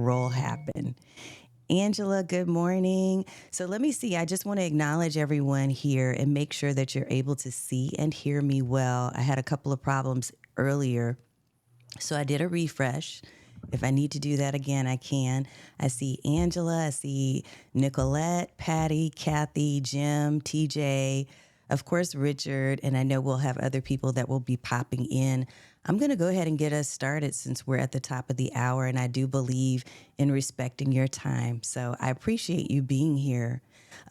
roll happen. Angela, good morning. So let me see. I just want to acknowledge everyone here and make sure that you're able to see and hear me well. I had a couple of problems earlier, so I did a refresh. If I need to do that again, I can. I see Angela, I see Nicolette, Patty, Kathy, Jim, TJ, of course, Richard, and I know we'll have other people that will be popping in. I'm going to go ahead and get us started since we're at the top of the hour, and I do believe in respecting your time. So I appreciate you being here.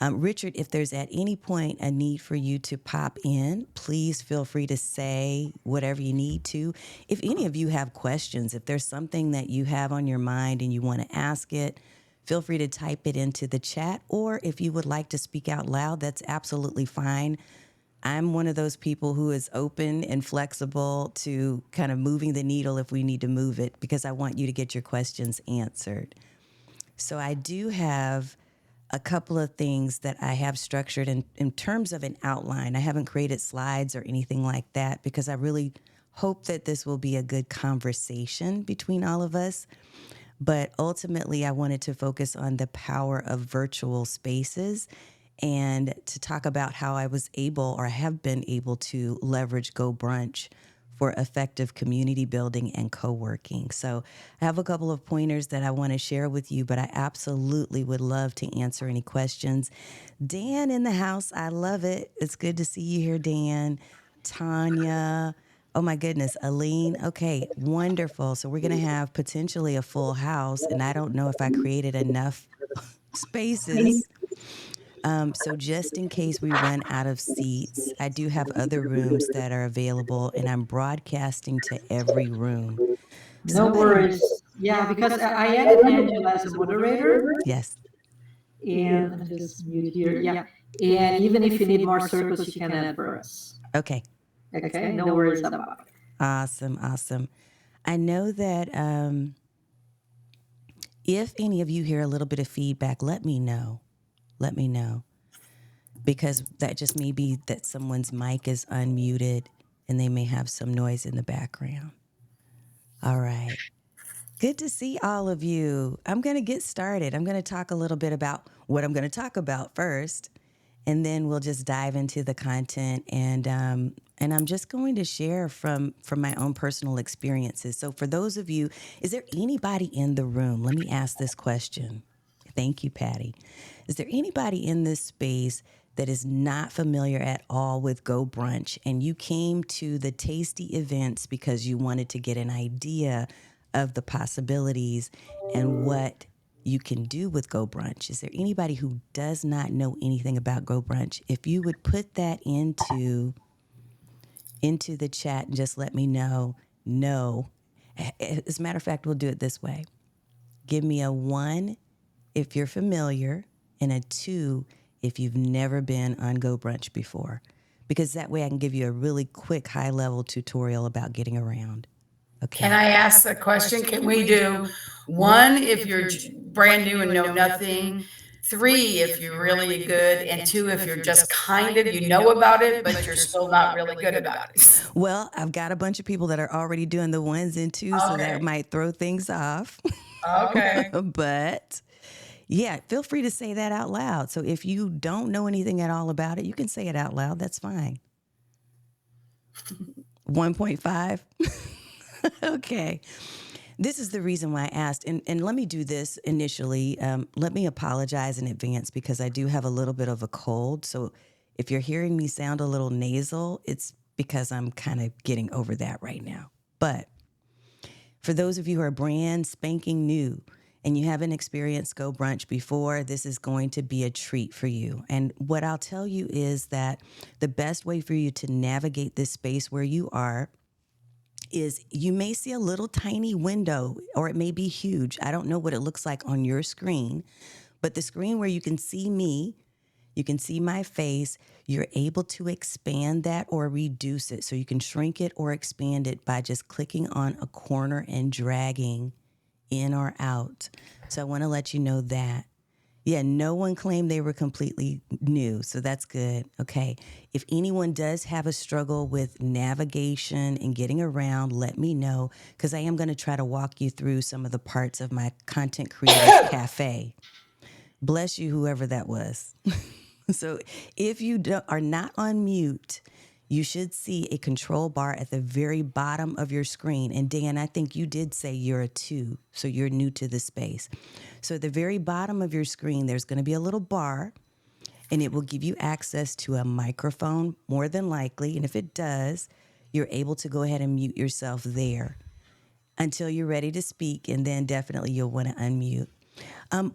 Richard, if there's at any point a need for you to pop in, please feel free to say whatever you need to. If any of you have questions, if there's something that you have on your mind and you want to ask it, feel free to type it into the chat. Or if you would like to speak out loud, that's absolutely fine. I'm one of those people who is open and flexible to kind of moving the needle if we need to move it, because I want you to get your questions answered. So I do have a couple of things that I have structured in terms of an outline. I haven't created slides or anything like that because I really hope that this will be a good conversation between all of us. But ultimately, I wanted to focus on the power of virtual spaces and to talk about how I was able or have been able to leverage GoBrunch for effective community building and co-working. So I have a couple of pointers that I want to share with you, but I absolutely would love to answer any questions. Dan in the house, I love it. It's good to see you here, Dan. Tanya, oh my goodness, Aline. Okay, wonderful. So we're going to have potentially a full house, and I don't know if I created enough spaces. So just in case we run out of seats, I do have other rooms that are available, and I'm broadcasting to every room. No worries. Yeah, because I added Angela as a moderator, Yes. and let me just mute here. Yeah, and even if you need more circles, you can add for us. Okay. Okay, no worries about it. Awesome. Awesome. I know that if any of you hear a little bit of feedback, let me know. Let me know. Because that just may be that someone's mic is unmuted and they may have some noise in the background. All right. Good to see all of you. I'm going to get started. I'm going to talk a little bit about what I'm going to talk about first, and then we'll just dive into the content. And I'm just going to share from my own personal experiences. So for those of you, is there anybody in the room? Let me ask this question. Thank you, Patty. Is there anybody in this space that is not familiar at all with Go Brunch, and you came to the tasty events because you wanted to get an idea of the possibilities and what you can do with Go Brunch? Is there anybody who does not know anything about Go Brunch? If you would put that into the chat and just let me know. No. As a matter of fact, we'll do it this way. Give me a 1 if you're familiar and a 2 if you've never been on Go Brunch before, because that way I can give you a really quick high-level tutorial about getting around. Okay. Can I ask the question? Can we do 1 if you're brand new and know nothing, 3 if you're really good, and 2 if you're just kind of, you know about it, but you're still not really good about it? Well, I've got a bunch of people that are already doing the 1s and 2s, so that might throw things off. Okay. But yeah, feel free to say that out loud. So if you don't know anything at all about it, you can say it out loud. That's fine. 1.5. Okay. This is the reason why I asked. And let me do this initially. Let me apologize in advance because I do have a little bit of a cold. So if you're hearing me sound a little nasal, it's because I'm kind of getting over that right now. But for those of you who are brand spanking new and you haven't experienced Go Brunch before, this is going to be a treat for you. And what I'll tell you is that the best way for you to navigate this space where you are is you may see a little tiny window, or it may be huge. I don't know what it looks like on your screen, but the screen where you can see me, you can see my face, you're able to expand that or reduce it. So you can shrink it or expand it by just clicking on a corner and dragging in or out. So I want to let you know that. Yeah, no one claimed they were completely new, so that's good. Okay. If anyone does have a struggle with navigation and getting around, let me know because I am going to try to walk you through some of the parts of my Content Creators Cafe. Bless you, whoever that was. So if you are not on mute, you should see a control bar at the very bottom of your screen. And Dan, I think you did say you're a 2, so you're new to the space. So at the very bottom of your screen, there's going to be a little bar, and it will give you access to a microphone, more than likely. And if it does, you're able to go ahead and mute yourself there until you're ready to speak, and then definitely you'll want to unmute.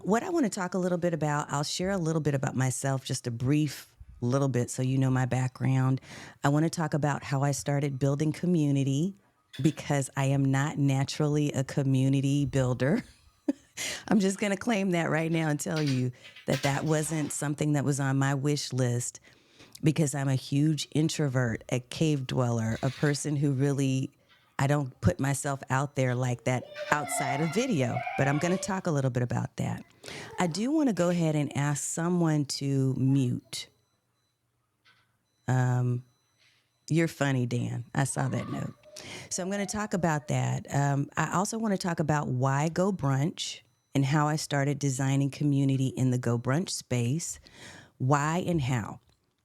What I want to talk a little bit about, I'll share a little bit about myself, just a brief little bit so you know my background. I want to talk about how I started building community because I am not naturally a community builder. I'm just going to claim that right now and tell you that that wasn't something that was on my wish list because I'm a huge introvert, a cave dweller, a person who really, I don't put myself out there like that outside of video, but I'm going to talk a little bit about that. I do want to go ahead and ask someone to mute. You're funny, Dan. I saw that note. So I'm going to talk about that. I also want to talk about why GoBrunch and how I started designing community in the GoBrunch space, why and how.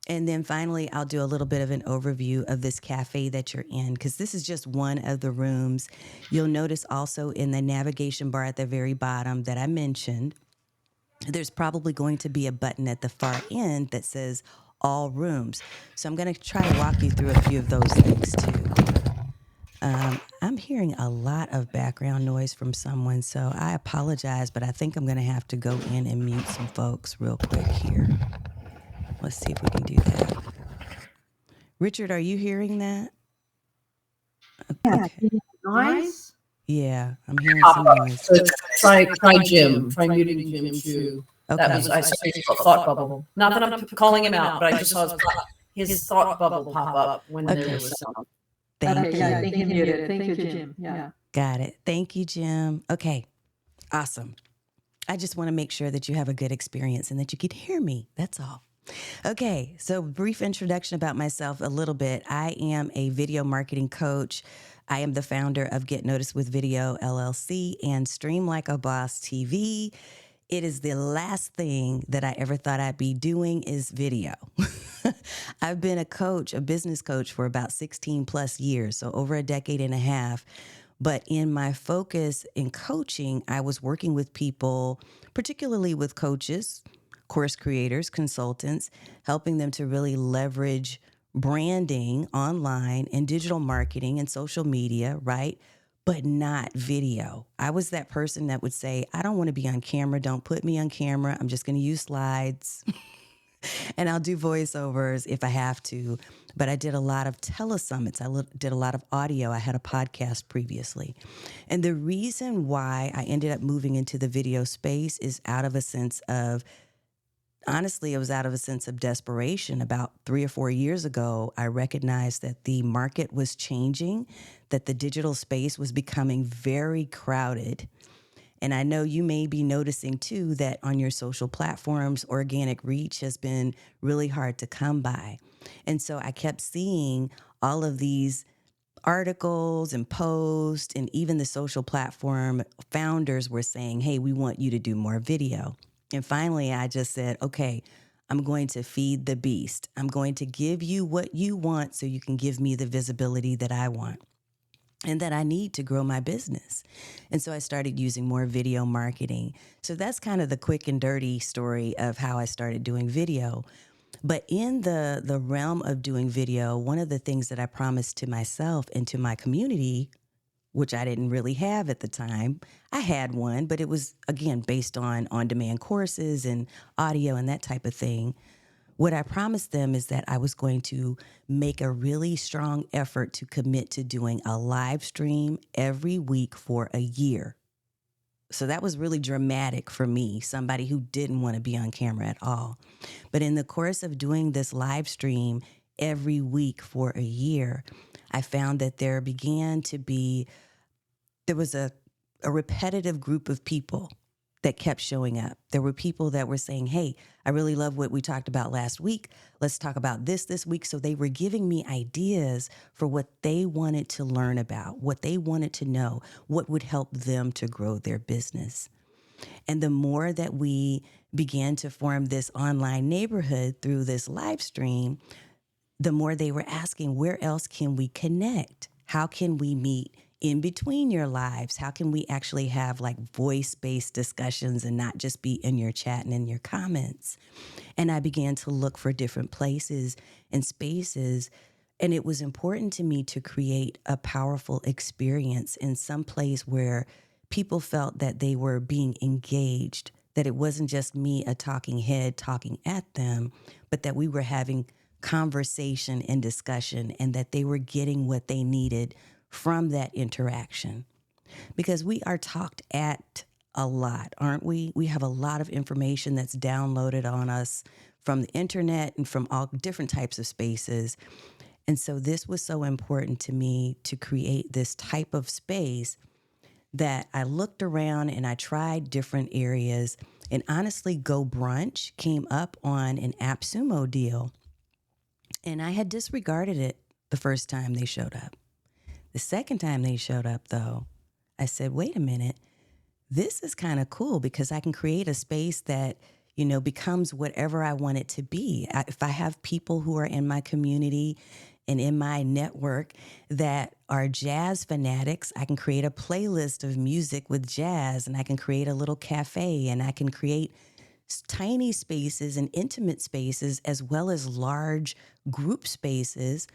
And then finally, I'll do a little bit of an overview of this cafe that you're in, because this is just one of the rooms. You'll notice also in the navigation bar at the very bottom that I mentioned, there's probably going to be a button at the far end that says all rooms. So I'm going to try to walk you through a few of those things too. I'm hearing a lot of background noise from someone, so I apologize, but I think I'm going to have to go in and mute some folks real quick here. Let's see if we can do that. Richard, are you hearing that? Okay. Noise? Yeah, I'm hearing some noise. So try Jim. Try muting Jim too. Okay. That was I saw his thought bubble. Not that I'm calling him out, but I just saw his thought bubble pop up when there was some. Thank you. Yeah, I think he muted. Thank you, Jim. Yeah. Got it. Thank you, Jim. Okay. Awesome. I just want to make sure that you have a good experience and that you can hear me. That's all. Okay, so brief introduction about myself a little bit. I am a video marketing coach. I am the founder of Get Noticed with Video LLC and Stream Like a Boss TV. It is the last thing that I ever thought I'd be doing is video. I've been a coach, a business coach for about 16 plus years, so over a decade and a half. But in my focus in coaching, I was working with people, particularly with coaches, course creators, consultants, helping them to really leverage branding online and digital marketing and social media, right? But not video. I was that person that would say, I don't want to be on camera. Don't put me on camera. I'm just going to use slides and I'll do voiceovers if I have to. But I did a lot of telesummits. I did a lot of audio. I had a podcast previously. And the reason why I ended up moving into the video space is out of a sense of, honestly, it was out of a sense of desperation. About 3 or 4 years ago, I recognized that the market was changing, that the digital space was becoming very crowded. And I know you may be noticing too that on your social platforms, organic reach has been really hard to come by. And so I kept seeing all of these articles and posts, and even the social platform founders were saying, hey, we want you to do more video. And finally, I just said, okay, I'm going to feed the beast. I'm going to give you what you want so you can give me the visibility that I want and that I need to grow my business. And so I started using more video marketing. So that's kind of the quick and dirty story of how I started doing video. But in the realm of doing video, one of the things that I promised to myself and to my community, which I didn't really have at the time, I had one, but it was, again, based on-demand courses and audio and that type of thing. What I promised them is that I was going to make a really strong effort to commit to doing a live stream every week for a year. So that was really dramatic for me, somebody who didn't want to be on camera at all. But in the course of doing this live stream every week for a year, I found that there was a repetitive group of people that kept showing up. There were people that were saying, hey, I really love what we talked about last week. Let's talk about this week. So they were giving me ideas for what they wanted to learn about, what they wanted to know, what would help them to grow their business. And the more that we began to form this online neighborhood through this live stream, the more they were asking, where else can we connect? How can we meet in between your lives? How can we actually have like voice-based discussions and not just be in your chat and in your comments? And I began to look for different places and spaces. And it was important to me to create a powerful experience in some place where people felt that they were being engaged, that it wasn't just me, a talking head, talking at them, but that we were having conversation and discussion, and that they were getting what they needed from that interaction. Because we are talked at a lot, aren't we? We have a lot of information that's downloaded on us from the internet and from all different types of spaces. And so this was so important to me to create this type of space that I looked around and I tried different areas. And honestly, GoBrunch came up on an AppSumo deal. And I had disregarded it the first time they showed up. The second time they showed up, though, I said, wait a minute, this is kind of cool because I can create a space that, becomes whatever I want it to be. If I have people who are in my community and in my network that are jazz fanatics, I can create a playlist of music with jazz, and I can create a little cafe, and I can create tiny spaces and intimate spaces as well as large group spaces,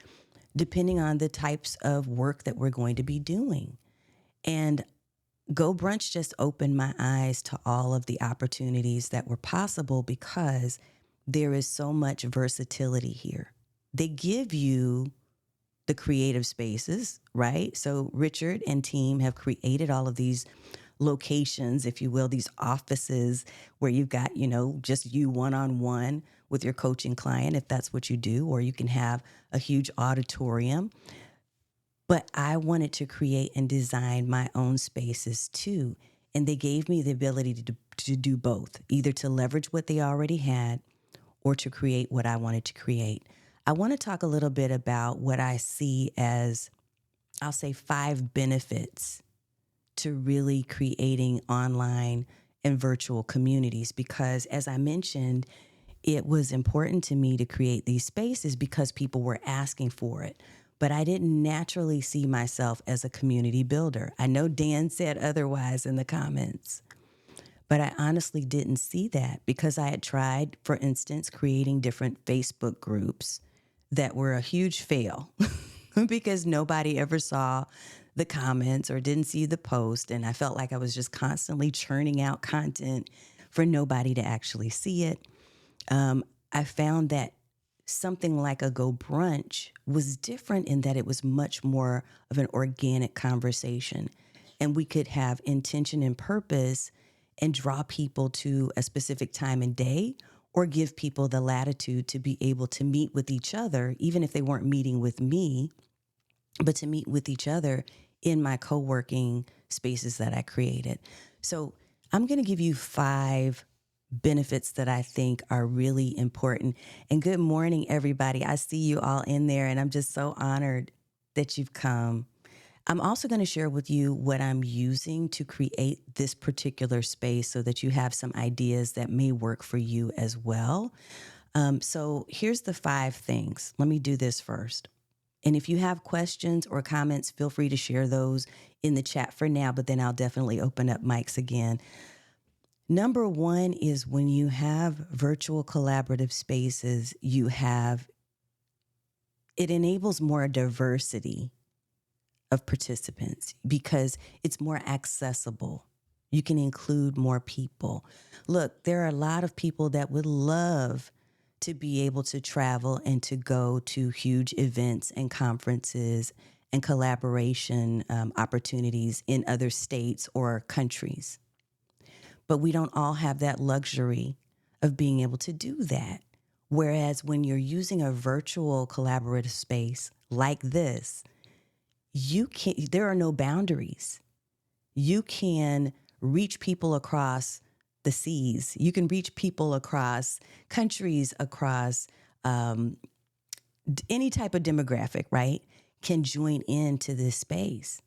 depending on the types of work that we're going to be doing. And GoBrunch just opened my eyes to all of the opportunities that were possible because there is so much versatility here. They give you the creative spaces, right? So Richard and team have created all of these locations, if you will, these offices where you've got, just you one-on-one with your coaching client, if that's what you do, or you can have a huge auditorium. But I wanted to create and design my own spaces too. And they gave me the ability to do both, either to leverage what they already had or to create what I wanted to create. I want to talk a little bit about what I see as, I'll say, 5 benefits to really creating online and virtual communities, because as I mentioned, it was important to me to create these spaces because people were asking for it. But I didn't naturally see myself as a community builder. I know Dan said otherwise in the comments, but I honestly didn't see that because I had tried, for instance, creating different Facebook groups that were a huge fail because nobody ever saw the comments or didn't see the post. And I felt like I was just constantly churning out content for nobody to actually see it. I found that something like a GoBrunch was different in that it was much more of an organic conversation, and we could have intention and purpose and draw people to a specific time and day, or give people the latitude to be able to meet with each other, even if they weren't meeting with me, but to meet with each other in my co-working spaces that I created. So I'm going to give you 5 benefits that I think are really important. And good morning, everybody. I see you all in there, and I'm just so honored that you've come. I'm also going to share with you what I'm using to create this particular space so that you have some ideas that may work for you as well. So here's the 5 things. Let me do this first. And if you have questions or comments, feel free to share those in the chat for now, but then I'll definitely open up mics again. Number 1 is when you have virtual collaborative spaces, it enables more diversity of participants because it's more accessible. You can include more people. Look, there are a lot of people that would love to be able to travel and to go to huge events and conferences and collaboration opportunities in other states or countries. But we don't all have that luxury of being able to do that. Whereas when you're using a virtual collaborative space like this, there are no boundaries. You can reach people across the seas. You can reach people across countries, across any type of demographic, right? Can join into this space.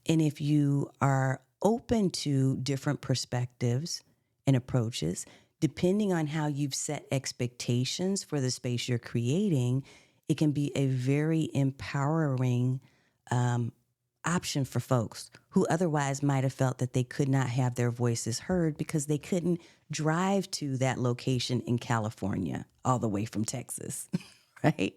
And if you are open to different perspectives and approaches, depending on how you've set expectations for the space you're creating, it can be a very empowering option for folks who otherwise might have felt that they could not have their voices heard because they couldn't drive to that location in California all the way from Texas, right?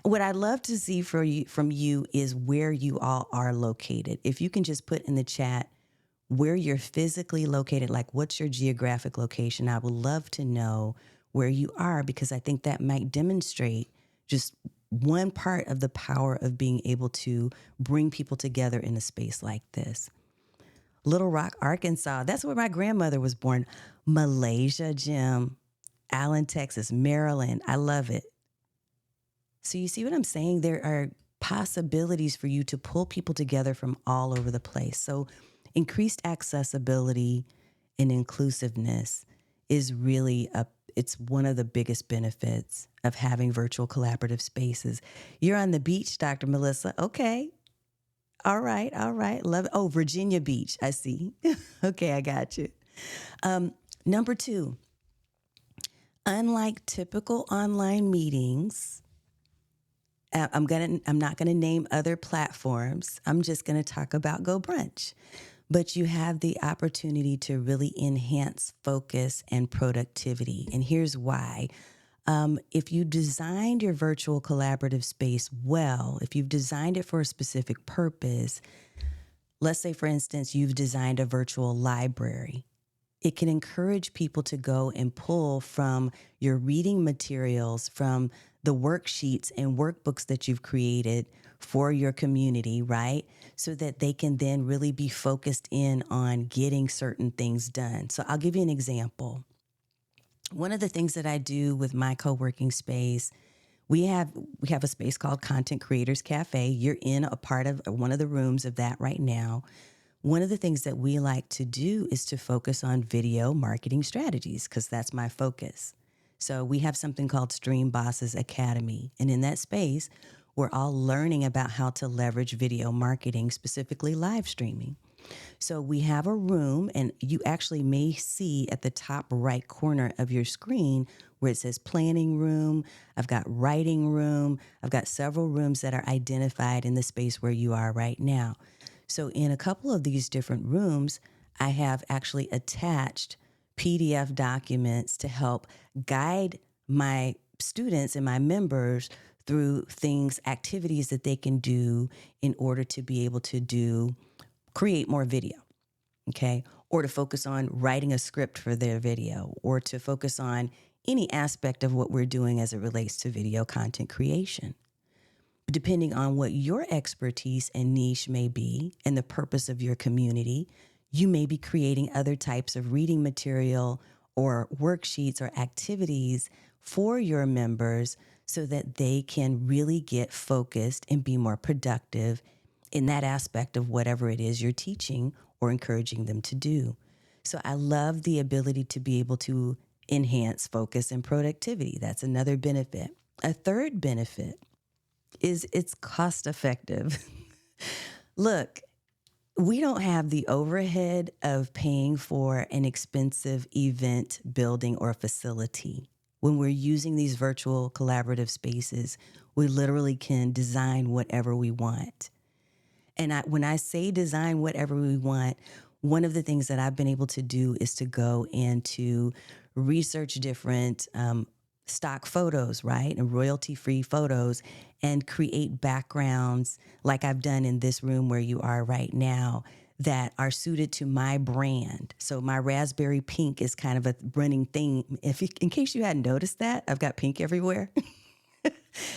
What I'd love to see from you is where you all are located. If you can just put in the chat where you're physically located, like what's your geographic location, I would love to know where you are, because I think that might demonstrate just one part of the power of being able to bring people together in a space like this. Little Rock, Arkansas, that's where my grandmother was born. Malaysia, Jim, Allen, Texas, Maryland, I love it. So you see what I'm saying? There are possibilities for you to pull people together from all over the place. So increased accessibility and inclusiveness is really it's one of the biggest benefits of having virtual collaborative spaces. You're on the beach, Dr. Melissa. Okay. All right. Love it. Oh, Virginia Beach. I see. Okay, I got you. Number 2, unlike typical online meetings, I'm not gonna name other platforms. I'm just gonna talk about GoBrunch. But you have the opportunity to really enhance focus and productivity. And here's why. If you designed your virtual collaborative space well, if you've designed it for a specific purpose, let's say, for instance, you've designed a virtual library. It can encourage people to go and pull from your reading materials, from the worksheets and workbooks that you've created for your community, right? So that they can then really be focused in on getting certain things done. So I'll give you an example. One of the things that I do with my co-working space, we have a space called Content Creators Cafe. You're in a part of one of the rooms of that right now. One of the things that we like to do is to focus on video marketing strategies, because that's my focus. So we have something called Stream Bosses Academy. And in that space, we're all learning about how to leverage video marketing, specifically live streaming. So we have a room, and you actually may see at the top right corner of your screen where it says planning room. I've got writing room. I've got several rooms that are identified in the space where you are right now. So in a couple of these different rooms, I have actually attached PDF documents to help guide my students and my members through things, activities that they can do in order to be able to create more video, okay? Or to focus on writing a script for their video, or to focus on any aspect of what we're doing as it relates to video content creation. Depending on what your expertise and niche may be and the purpose of your community, you may be creating other types of reading material or worksheets or activities for your members so that they can really get focused and be more productive in that aspect of whatever it is you're teaching or encouraging them to do. So I love the ability to be able to enhance focus and productivity. That's another benefit. A third benefit is it's cost effective. Look, we don't have the overhead of paying for an expensive event building or facility. When we're using these virtual collaborative spaces, we literally can design whatever we want. And when I say design whatever we want, one of the things that I've been able to do is to go and to research different stock photos, right? And royalty-free photos, and create backgrounds like I've done in this room where you are right now that are suited to my brand. So my raspberry pink is kind of a running thing. In case you hadn't noticed that, I've got pink everywhere.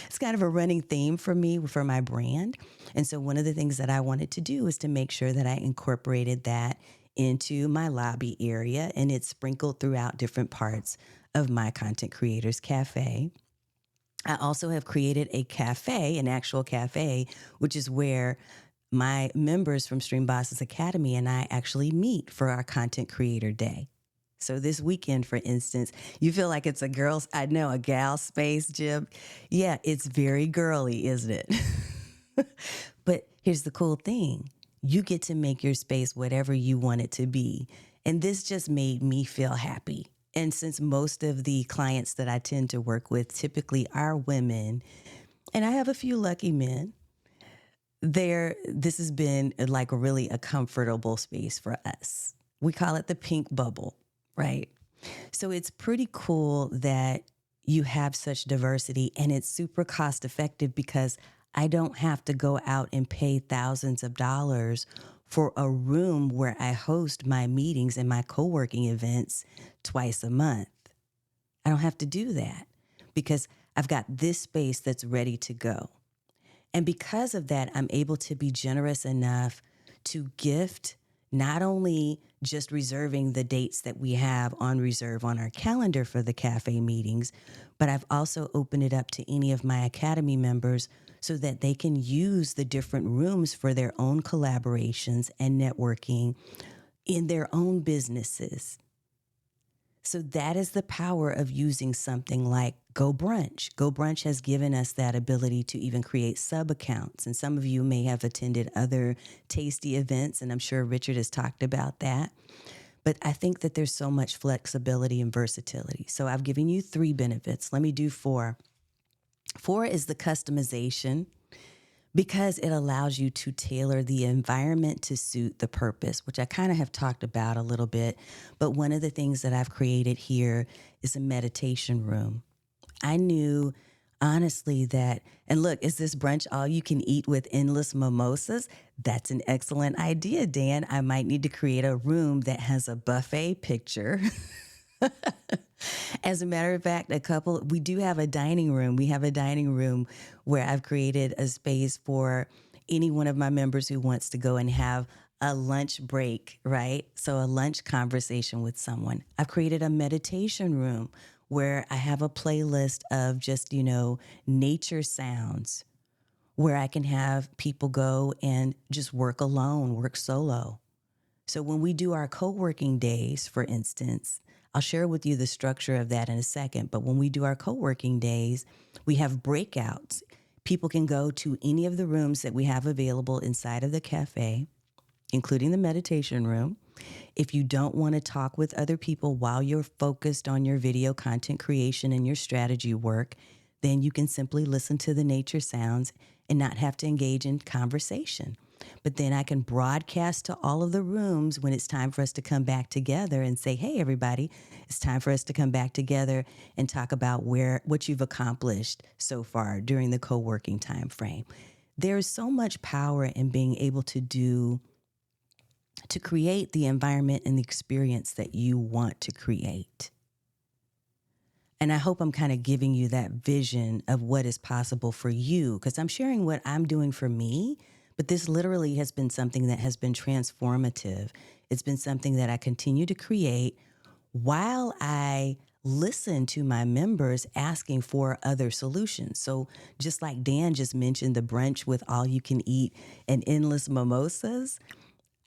It's kind of a running theme for me, for my brand. And so one of the things that I wanted to do is to make sure that I incorporated that into my lobby area, and it's sprinkled throughout different parts of my Content Creators Cafe. I also have created a cafe, an actual cafe, which is where my members from Stream Bosses Academy and I actually meet for our Content Creator Day. So this weekend, for instance, you feel like it's a gal space, Jim. Yeah, it's very girly, isn't it? But here's the cool thing. You get to make your space whatever you want it to be. And this just made me feel happy. And since most of the clients that I tend to work with typically are women, and I have a few lucky men, this has been like really a comfortable space for us. We call it the pink bubble, right? So it's pretty cool that you have such diversity, and it's super cost effective because I don't have to go out and pay thousands of dollars for a room where I host my meetings and my co-working events twice a month. I don't have to do that because I've got this space that's ready to go. And because of that, I'm able to be generous enough to gift not only just reserving the dates that we have on reserve on our calendar for the cafe meetings, but I've also opened it up to any of my Academy members so that they can use the different rooms for their own collaborations and networking in their own businesses. So that is the power of using something like GoBrunch. GoBrunch has given us that ability to even create sub-accounts. And some of you may have attended other tasty events, and I'm sure Richard has talked about that. But I think that there's so much flexibility and versatility. So I've given you 3 benefits. Let me do 4. 4 is the customization, because it allows you to tailor the environment to suit the purpose, which I kind of have talked about a little bit. But one of the things that I've created here is a meditation room. I knew honestly that, and look, is this brunch all you can eat with endless mimosas? That's an excellent idea, Dan. I might need to create a room that has a buffet picture. As a matter of fact, we do have a dining room. We have a dining room where I've created a space for any one of my members who wants to go and have a lunch break, right? So a lunch conversation with someone. I've created a meditation room where I have a playlist of just, nature sounds where I can have people go and just work alone, work solo. So when we do our co-working days, for instance, I'll share with you the structure of that in a second. But when we do our co-working days, we have breakouts. People can go to any of the rooms that we have available inside of the cafe, including the meditation room. If you don't want to talk with other people while you're focused on your video content creation and your strategy work, then you can simply listen to the nature sounds and not have to engage in conversation. But then I can broadcast to all of the rooms when it's time for us to come back together and say, hey, everybody, it's time for us to come back together and talk about what you've accomplished so far during the co-working time frame. There's so much power in being able to create the environment and the experience that you want to create. And I hope I'm kind of giving you that vision of what is possible for you, because I'm sharing what I'm doing for me. But this literally has been something that has been transformative. It's been something that I continue to create while I listen to my members asking for other solutions. So just like Dan just mentioned, the brunch with all you can eat and endless mimosas,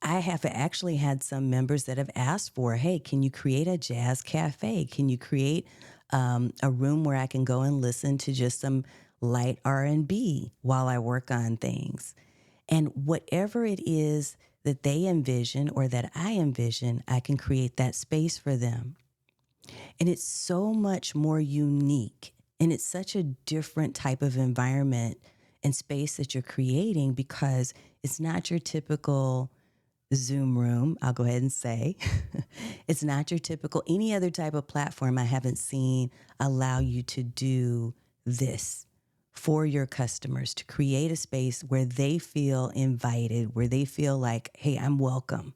I have actually had some members that have asked for, hey, can you create a jazz cafe? Can you create a room where I can go and listen to just some light R&B while I work on things? And whatever it is that they envision or that I envision, I can create that space for them. And it's so much more unique. And it's such a different type of environment and space that you're creating, because it's not your typical Zoom room, I'll go ahead and say. It's not your typical any other type of platform I haven't seen allow you to do this for your customers, to create a space where they feel invited, where they feel like, hey, I'm welcome.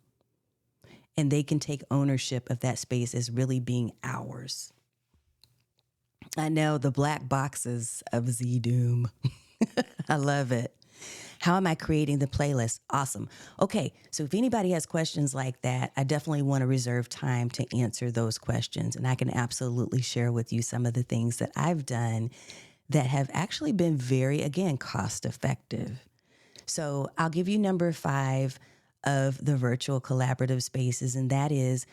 And they can take ownership of that space as really being ours. I know, the black boxes of Z-Doom. I love it. How am I creating the playlist? Awesome. Okay, so if anybody has questions like that, I definitely want to reserve time to answer those questions. And I can absolutely share with you some of the things that I've done that have actually been very, again, cost effective. So I'll give you number 5 of the virtual collaborative spaces, and that is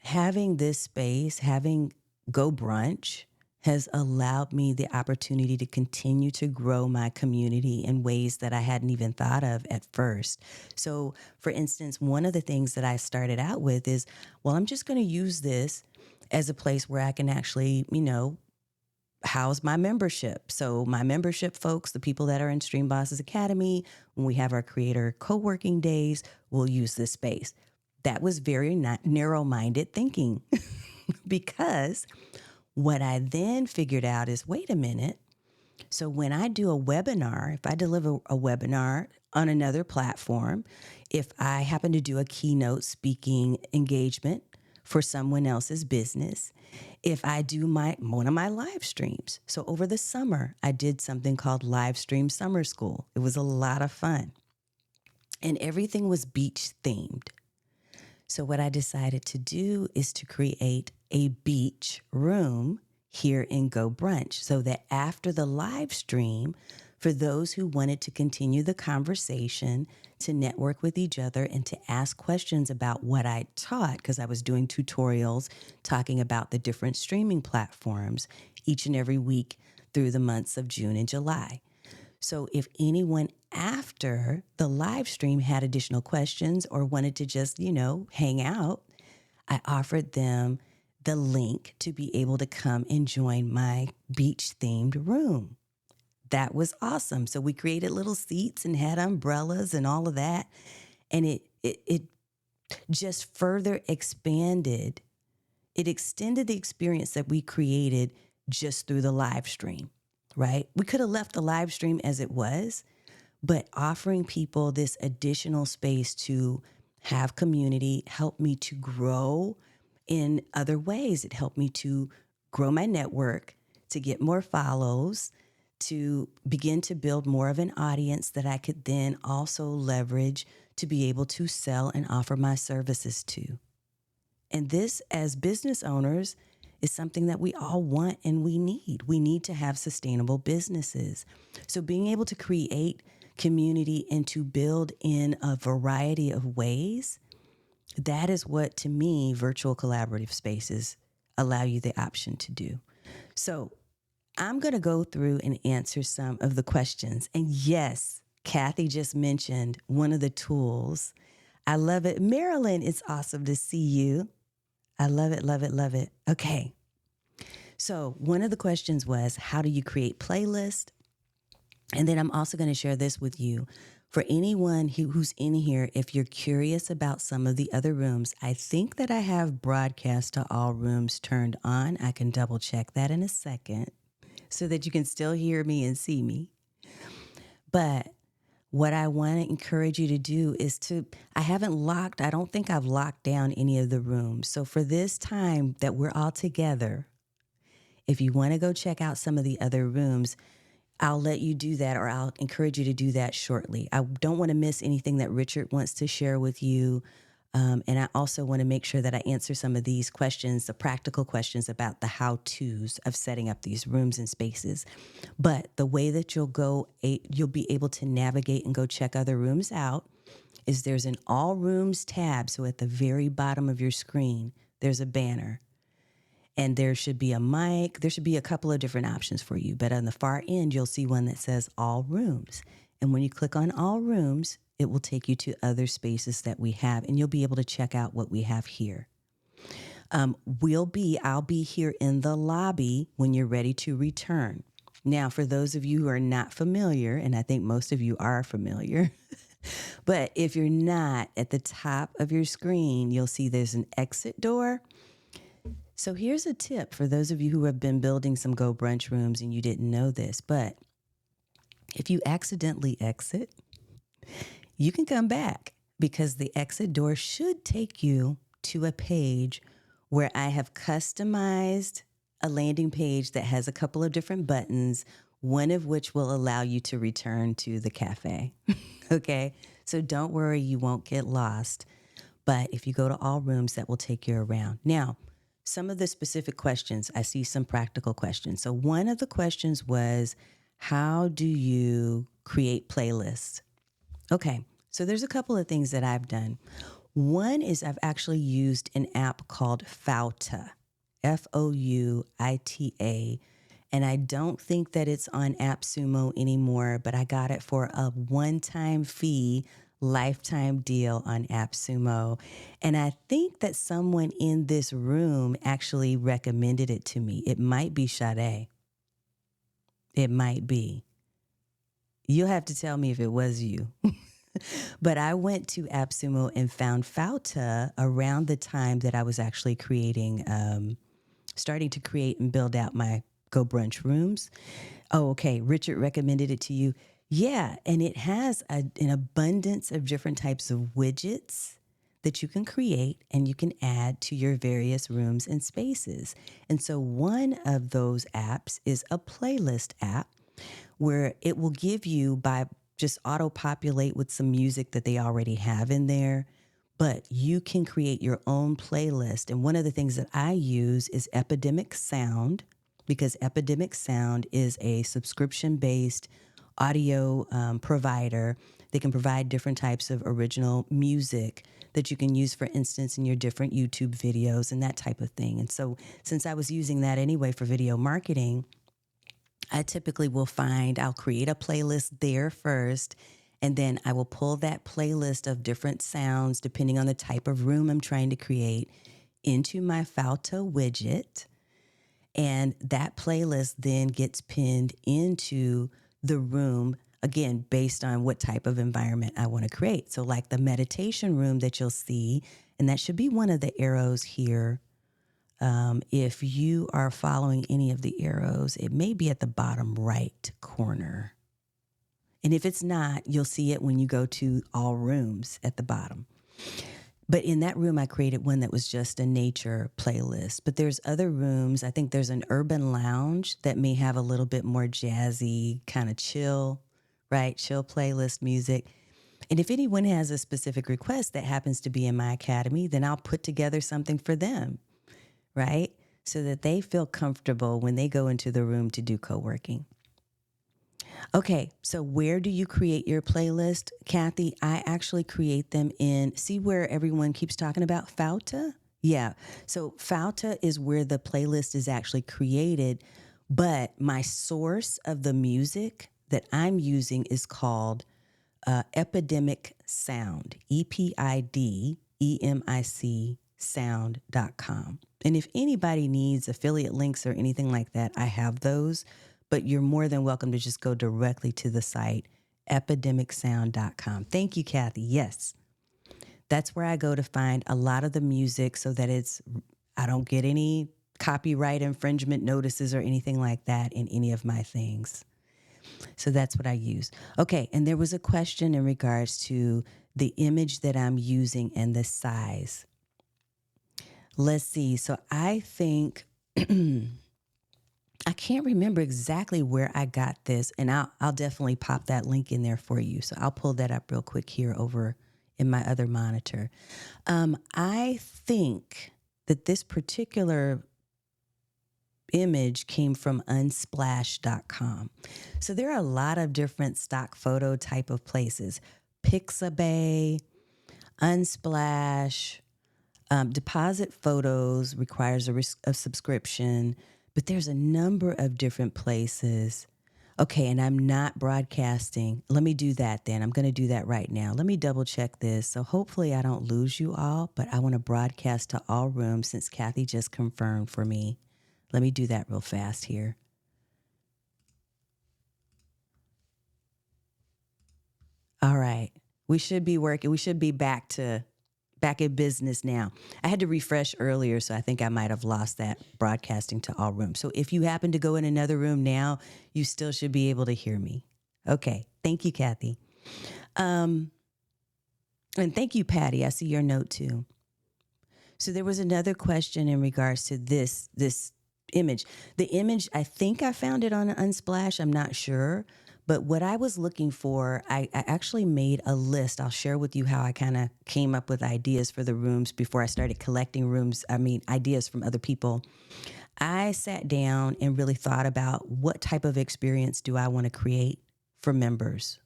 having this space, having GoBrunch, has allowed me the opportunity to continue to grow my community in ways that I hadn't even thought of at first. So, for instance, one of the things that I started out with is, well, I'm just going to use this as a place where I can actually, house my membership. So my membership folks, the people that are in Stream Bosses Academy, when we have our creator co-working days, we'll use this space. That was very narrow-minded thinking because what I then figured out is, wait a minute. So when I do a webinar, if I deliver a webinar on another platform, if I happen to do a keynote speaking engagement for someone else's business, if I do one of my live streams. So over the summer, I did something called Live Stream Summer School. It was a lot of fun. And everything was beach themed. So what I decided to do is to create a beach room here in GoBrunch so that after the live stream, for those who wanted to continue the conversation, to network with each other and to ask questions about what I taught, because I was doing tutorials talking about the different streaming platforms each and every week through the months of June and July. So if anyone after the live stream had additional questions or wanted to just, hang out, I offered them the link to be able to come and join my beach themed room. That was awesome. So we created little seats and had umbrellas and all of that. And it just further expanded. It extended the experience that we created just through the live stream, right? We could have left the live stream as it was, but offering people this additional space to have community helped me to grow in other ways. It helped me to grow my network, to get more follows, to begin to build more of an audience that I could then also leverage to be able to sell and offer my services to. And this, as business owners, is something that we all want and we need. We need to have sustainable businesses. So being able to create community and to build in a variety of ways, that is what, to me, virtual collaborative spaces allow you the option to do. So I'm going to go through and answer some of the questions. And yes, Kathy just mentioned one of the tools. I love it. Marilyn, it's awesome to see you. I love it, love it, love it. Okay. So one of the questions was, how do you create playlists? And then I'm also going to share this with you. For anyone who's in here, if you're curious about some of the other rooms, I think that I have broadcast to all rooms turned on. I can double check that in a second so that you can still hear me and see me. But what I want to encourage you to do is I don't think I've locked down any of the rooms. So for this time that we're all together, if you want to go check out some of the other rooms, I'll let you do that, or I'll encourage you to do that shortly. I don't want to miss anything that Richard wants to share with you. And I also want to make sure that I answer some of these questions, the practical questions about the how-tos of setting up these rooms and spaces. But the way that you'll be able to navigate and go check other rooms out is there's an all rooms tab. So at the very bottom of your screen, there's a banner. And there should be a mic. There should be a couple of different options for you. But on the far end, you'll see one that says all rooms. And when you click on all rooms, it will take you to other spaces that we have, and you'll be able to check out what we have here. I'll be here in the lobby when you're ready to return. Now, for those of you who are not familiar, and I think most of you are familiar, but if you're not, at the top of your screen, you'll see there's an exit door. So here's a tip for those of you who have been building some GoBrunch rooms and you didn't know this, but if you accidentally exit, you can come back, because the exit door should take you to a page where I have customized a landing page that has a couple of different buttons, one of which will allow you to return to the cafe. Okay, so don't worry, you won't get lost. But if you go to all rooms, that will take you around. Now, some of the specific questions, I see some practical questions. So one of the questions was, how do you create playlists? Okay, so there's a couple of things that I've done. One is I've actually used an app called Fouta, Fouita. And I don't think that it's on AppSumo anymore, but I got it for a one-time fee, lifetime deal on AppSumo. And I think that someone in this room actually recommended it to me. It might be Sade. It might be. You'll have to tell me if it was you. But I went to AppSumo and found Fouta around the time that I was actually starting to create and build out my GoBrunch rooms. Oh, okay. Richard recommended it to you. Yeah. And it has an abundance of different types of widgets that you can create and you can add to your various rooms and spaces. And so one of those apps is a playlist app where it will give you by just auto-populate with some music that they already have in there, but you can create your own playlist. And one of the things that I use is Epidemic Sound, because Epidemic Sound is a subscription-based audio provider. They can provide different types of original music that you can use, for instance, in your different YouTube videos and that type of thing. And so since I was using that anyway for video marketing, I typically will I'll create a playlist there first, and then I will pull that playlist of different sounds, depending on the type of room I'm trying to create, into my Fouta widget. And that playlist then gets pinned into the room, again, based on what type of environment I want to create. So like the meditation room that you'll see, and that should be one of the arrows here. If you are following any of the arrows, it may be at the bottom right corner. And if it's not, you'll see it when you go to all rooms at the bottom. But in that room, I created one that was just a nature playlist. But there's other rooms. I think there's an urban lounge that may have a little bit more jazzy, kind of chill, right? Chill playlist music. And if anyone has a specific request that happens to be in my academy, then I'll put together something for them, right? So that they feel comfortable when they go into the room to do co-working. Okay, so where do you create your playlist, Kathy? I actually create them see where everyone keeps talking about Fouta? Yeah, so Fouta is where the playlist is actually created, but my source of the music that I'm using is called Epidemic Sound, EPIDEMIC sound.com. And if anybody needs affiliate links or anything like that, I have those, but you're more than welcome to just go directly to the site, epidemicsound.com. Thank you, Kathy. Yes, that's where I go to find a lot of the music so that I don't get any copyright infringement notices or anything like that in any of my things. So that's what I use. Okay, and there was a question in regards to the image that I'm using and the size. Let's see. So I think I can't remember exactly where I got this, and I'll definitely pop that link in there for you. So I'll pull that up real quick here over in my other monitor. I think that this particular image came from unsplash.com. So there are a lot of different stock photo type of places. Pixabay, Unsplash, Deposit Photos requires a subscription, but there's a number of different places. Okay, and I'm not broadcasting. Let me do that then. I'm going to do that right now. Let me double check this. So hopefully I don't lose you all, but I want to broadcast to all rooms since Kathy just confirmed for me. Let me do that real fast here. All right. We should be working. We should be back in business now. I had to refresh earlier, so I think I might have lost that broadcasting to all rooms. So if you happen to go in another room now, you still should be able to hear me. Okay. Thank you, Kathy. And thank you, Patty. I see your note too. So there was another question in regards to this image. The image, I think I found it on Unsplash. I'm not sure. But what I was looking for, I actually made a list. I'll share with you how I kind of came up with ideas for the rooms before I started collecting ideas from other people. I sat down and really thought about what type of experience do I want to create for members?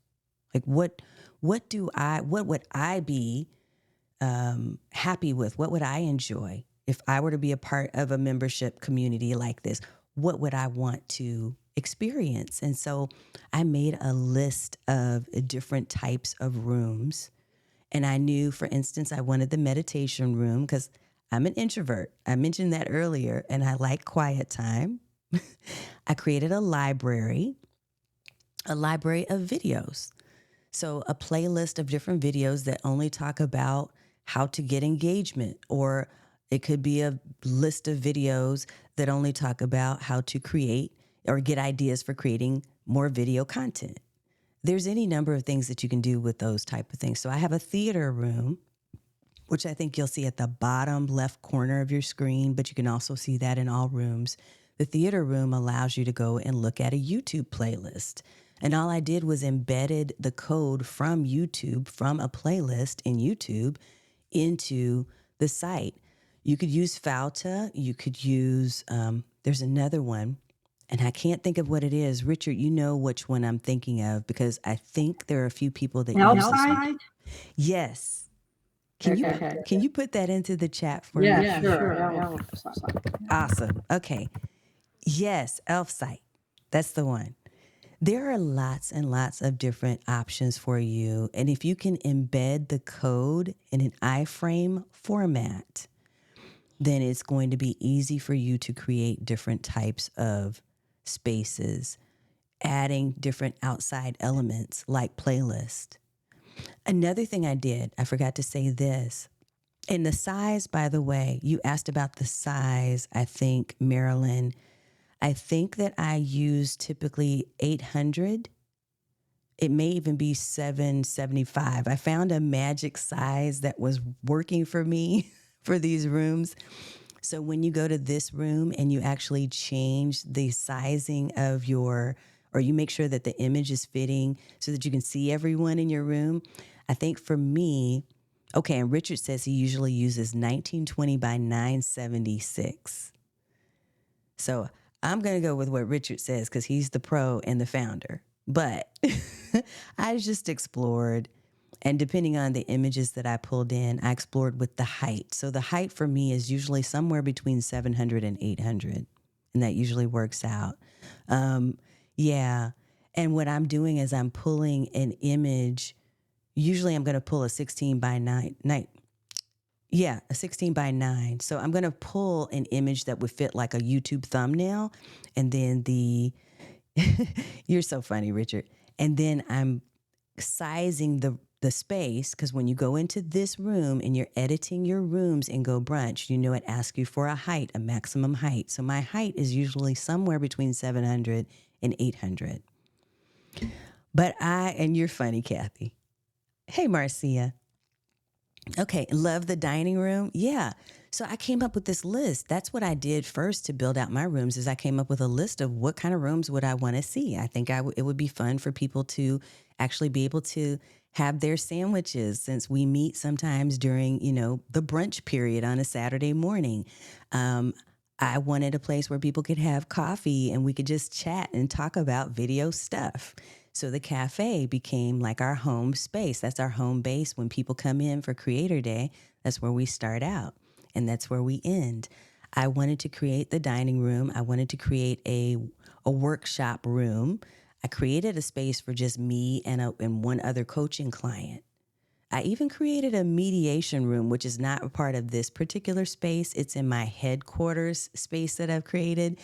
Like what would I be happy with? What would I enjoy if I were to be a part of a membership community like this? What would I want to experience? And so I made a list of different types of rooms. And I knew, for instance, I wanted the meditation room because I'm an introvert. I mentioned that earlier, and I like quiet time. I created a library of videos. So a playlist of different videos that only talk about how to get engagement, or it could be a list of videos that only talk about how to create or get ideas for creating more video content. There's any number of things that you can do with those type of things. So I have a theater room, which I think you'll see at the bottom left corner of your screen, but you can also see that in all rooms. The theater room allows you to go and look at a YouTube playlist. And all I did was embedded the code from YouTube, from a playlist in YouTube, into the site. You could use Falta. You could use, there's another one, and I can't think of what it is. Richard, you know which one I'm thinking of, because I think there are a few people that use this one. Outside? Yes. Okay. Can you put that into the chat for me? Yeah, sure. Awesome. Okay. Yes, Elf Site. That's the one. There are lots and lots of different options for you. And if you can embed the code in an iframe format, then it's going to be easy for you to create different types of spaces, adding different outside elements like playlist. Another thing I did, I forgot to say this. And the size, by the way, you asked about the size, I think, Marilyn. I think that I use typically 800. It may even be 775. I found a magic size that was working for me for these rooms. So when you go to this room and you actually change the sizing of or you make sure that the image is fitting so that you can see everyone in your room. I think for me, okay, and Richard says he usually uses 1920 by 976. So I'm going to go with what Richard says because he's the pro and the founder. But I just explored, and depending on the images that I pulled in, I explored with the height. So the height for me is usually somewhere between 700 and 800, and that usually works out. Yeah. And what I'm doing is I'm pulling an image. Usually I'm going to pull a 16 by 9. Yeah, a 16 by 9. So I'm going to pull an image that would fit like a YouTube thumbnail. And then you're so funny, Richard. And then I'm sizing the space, because when you go into this room and you're editing your rooms in GoBrunch, you know it asks you for a height, a maximum height. So my height is usually somewhere between 700 and 800. But and you're funny, Kathy. Hey, Marcia. Okay, love the dining room. Yeah. So I came up with this list. That's what I did first to build out my rooms, is I came up with a list of what kind of rooms would I want to see. I think it would be fun for people to actually be able to have their sandwiches, since we meet sometimes during, the brunch period on a Saturday morning. I wanted a place where people could have coffee and we could just chat and talk about video stuff. So the cafe became like our home space. That's our home base. When people come in for Creator Day, that's where we start out and that's where we end. I wanted to create the dining room. I wanted to create a workshop room. I created a space for just me and one other coaching client. I even created a mediation room, which is not a part of this particular space. It's in my headquarters space that I've created.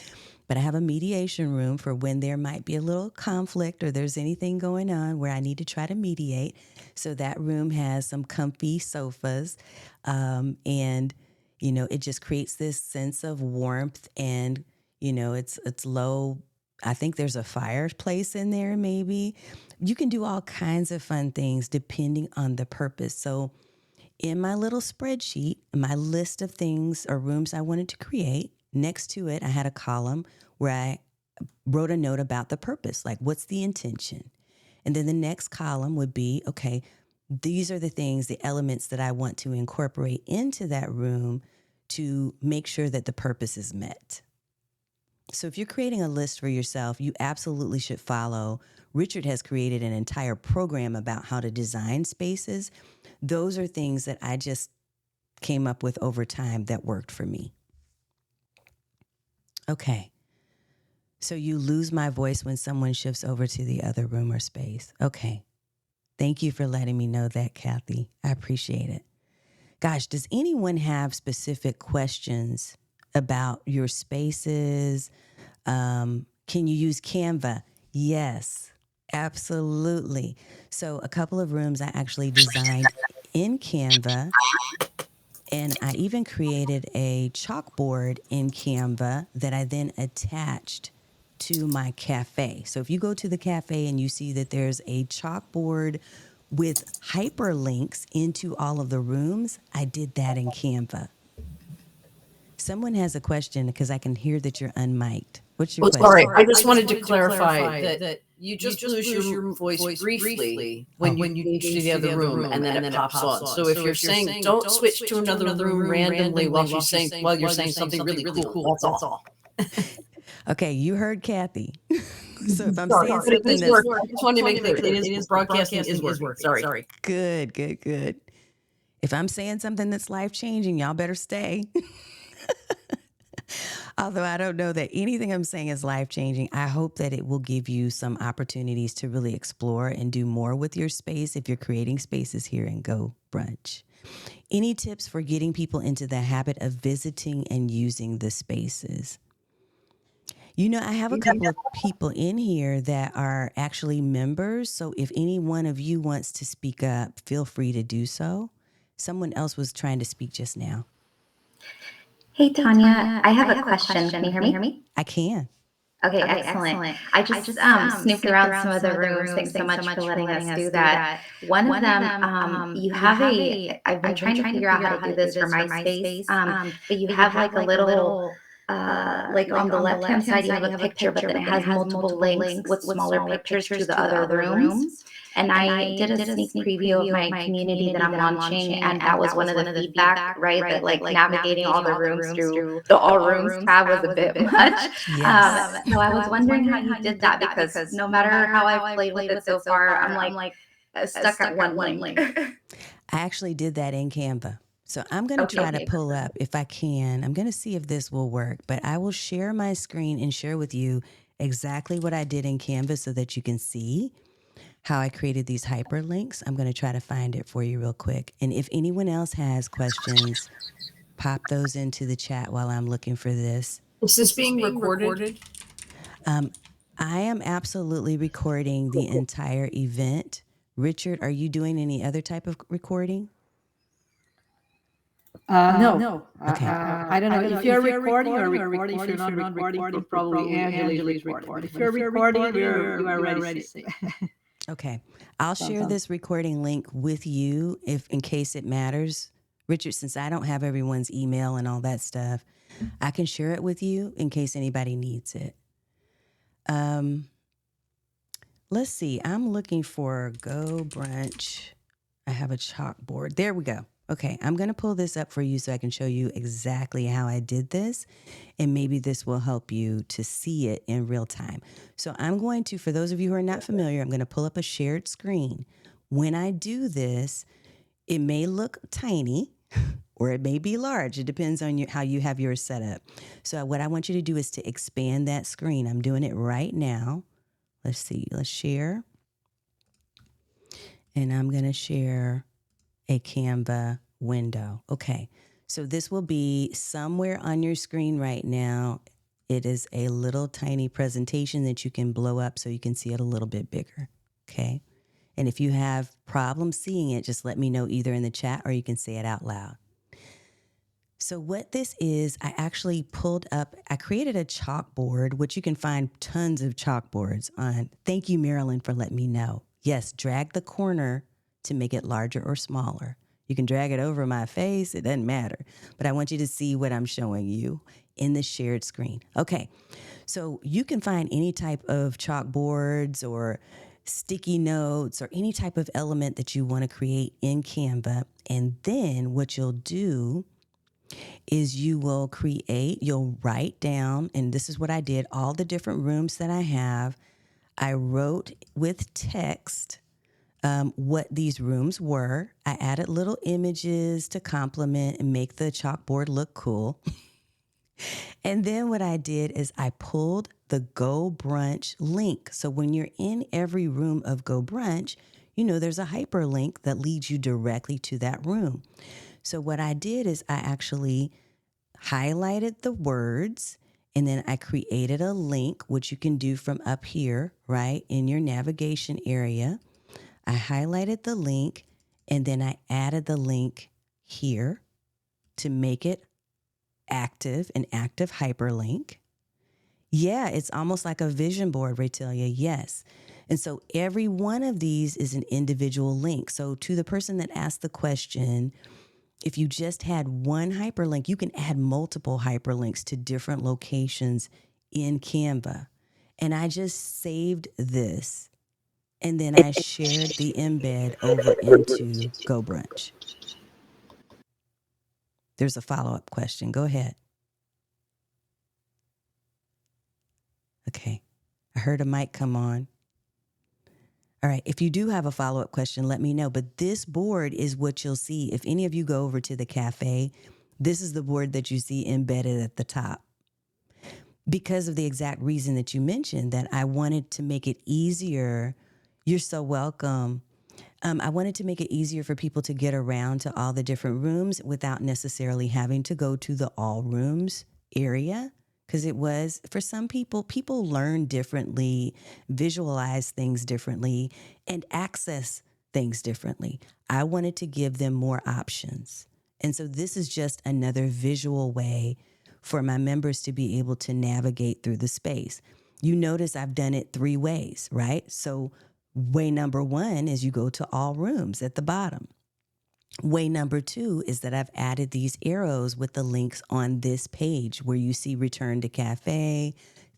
But I have a mediation room for when there might be a little conflict or there's anything going on where I need to try to mediate. So that room has some comfy sofas. And, it just creates this sense of warmth and, it's low. I think there's a fireplace in there, maybe. You can do all kinds of fun things depending on the purpose. So in my little spreadsheet, my list of things or rooms I wanted to create, next to it, I had a column where I wrote a note about the purpose, like what's the intention? And then the next column would be, okay, these are the things, the elements that I want to incorporate into that room to make sure that the purpose is met. So if you're creating a list for yourself, you absolutely should follow. Richard has created an entire program about how to design spaces. Those are things that I just came up with over time that worked for me. Okay. So you lose my voice when someone shifts over to the other room or space. Okay. Thank you for letting me know that, Kathy. I appreciate it. Gosh, does anyone have specific questions about your spaces? Can you use Canva? Yes, absolutely. So a couple of rooms I actually designed in Canva, and I even created a chalkboard in Canva that I then attached to my cafe. So if you go to the cafe and you see that there's a chalkboard with hyperlinks into all of the rooms, I did that in Canva. Someone has a question because I can hear that you're unmiked. What's your Oh, question? sorry. I just wanted to clarify that you just lose your voice briefly when you change to the other room, and then it pops on. So if you're saying don't switch to another room randomly while you're saying something really cool, that's all. Okay, you heard Kathy. So if I'm Sorry, saying but it something is that's work. I just wanted to make clear it is broadcasting is working. Sorry. good, good, good. If I'm saying something that's life changing, y'all better stay. Although I don't know that anything I'm saying is life changing, I hope that it will give you some opportunities to really explore and do more with your space if you're creating spaces here in Go Brunch. Any tips for getting people into the habit of visiting and using the spaces? You know, I have a couple of people in here that are actually members. So if any one of you wants to speak up, feel free to do so. Someone else was trying to speak just now. Hey, Tanya, I have a question. Can you hear me? I can. Okay, excellent. I just snooped around some of the rooms. Thanks so much for letting us do that. One of them, you have I've been trying to figure out how to do this for my space, but you have like a little, like on the left-hand side, you have a picture, but then it has multiple links with smaller pictures to the other rooms. And I did a sneak preview of my community that I'm launching, and that was one of the feedback, right? That like navigating all the rooms through the all rooms tab was a bit much. Yes. So I was wondering how you did that, because no matter how I've played with it so far, I'm like stuck at one link. I actually did that in Canva. So I'm going to try to pull up if I can. I'm going to see if this will work, but I will share my screen and share with you exactly what I did in Canva so that you can see how I created these hyperlinks. I'm going to try to find it for you real quick. And if anyone else has questions, pop those into the chat while I'm looking for this. Is this being recorded? I am absolutely recording the entire event. Richard, are you doing any other type of recording? No. Okay. I don't know. If you're recording, you're recording. If you're not recording, probably Angela's recording. If you're recording, you are ready to say. Okay. I'll share this recording link with you if in case it matters. Richard, since I don't have everyone's email and all that stuff, I can share it with you in case anybody needs it. Let's see. I'm looking for Go Brunch. I have a chalkboard. There we go. Okay, I'm going to pull this up for you so I can show you exactly how I did this, and maybe this will help you to see it in real time. So I'm going to, for those of you who are not familiar, I'm going to pull up a shared screen. When I do this, it may look tiny or it may be large. It depends on how you have yours set up. So what I want you to do is to expand that screen. I'm doing it right now. Let's see. Let's share. And I'm going to share a Canva window. Okay, so this will be somewhere on your screen right now. It is a little tiny presentation that you can blow up so you can see it a little bit bigger. Okay, and if you have problems seeing it, just let me know either in the chat or you can say it out loud. So what this is, I actually pulled up, I created a chalkboard, which you can find tons of chalkboards on. Thank you, Marilyn, for letting me know. Yes, drag the corner to make it larger or smaller. You can drag it over my face. It doesn't matter. But I want you to see what I'm showing you in the shared screen. Okay, so you can find any type of chalkboards or sticky notes or any type of element that you want to create in Canva. And then what you'll do is you'll write down, and this is what I did, all the different rooms that I have. I wrote with text what these rooms were. I added little images to complement and make the chalkboard look cool. And then what I did is I pulled the GoBrunch link. So when you're in every room of GoBrunch, there's a hyperlink that leads you directly to that room. So what I did is I actually highlighted the words, and then I created a link, which you can do from up here, right, in your navigation area. I highlighted the link, and then I added the link here to make it an active hyperlink. Yeah, it's almost like a vision board, Ratelia. Yes. And so every one of these is an individual link. So to the person that asked the question, if you just had one hyperlink, you can add multiple hyperlinks to different locations in Canva. And I just saved this, and then I shared the embed over into GoBrunch. There's a follow-up question. Go ahead. Okay. I heard a mic come on. All right. If you do have a follow-up question, let me know. But this board is what you'll see. If any of you go over to the cafe, this is the board that you see embedded at the top. Because of the exact reason that you mentioned, that I wanted to make it easier. You're so welcome. I wanted to make it easier for people to get around to all the different rooms without necessarily having to go to the all rooms area. Because it was, for some people learn differently, visualize things differently, and access things differently. I wanted to give them more options. And so this is just another visual way for my members to be able to navigate through the space. You notice I've done it 3 ways, right? So way number 1 is you go to all rooms at the bottom. Way number 2 is that I've added these arrows with the links on this page where you see return to cafe,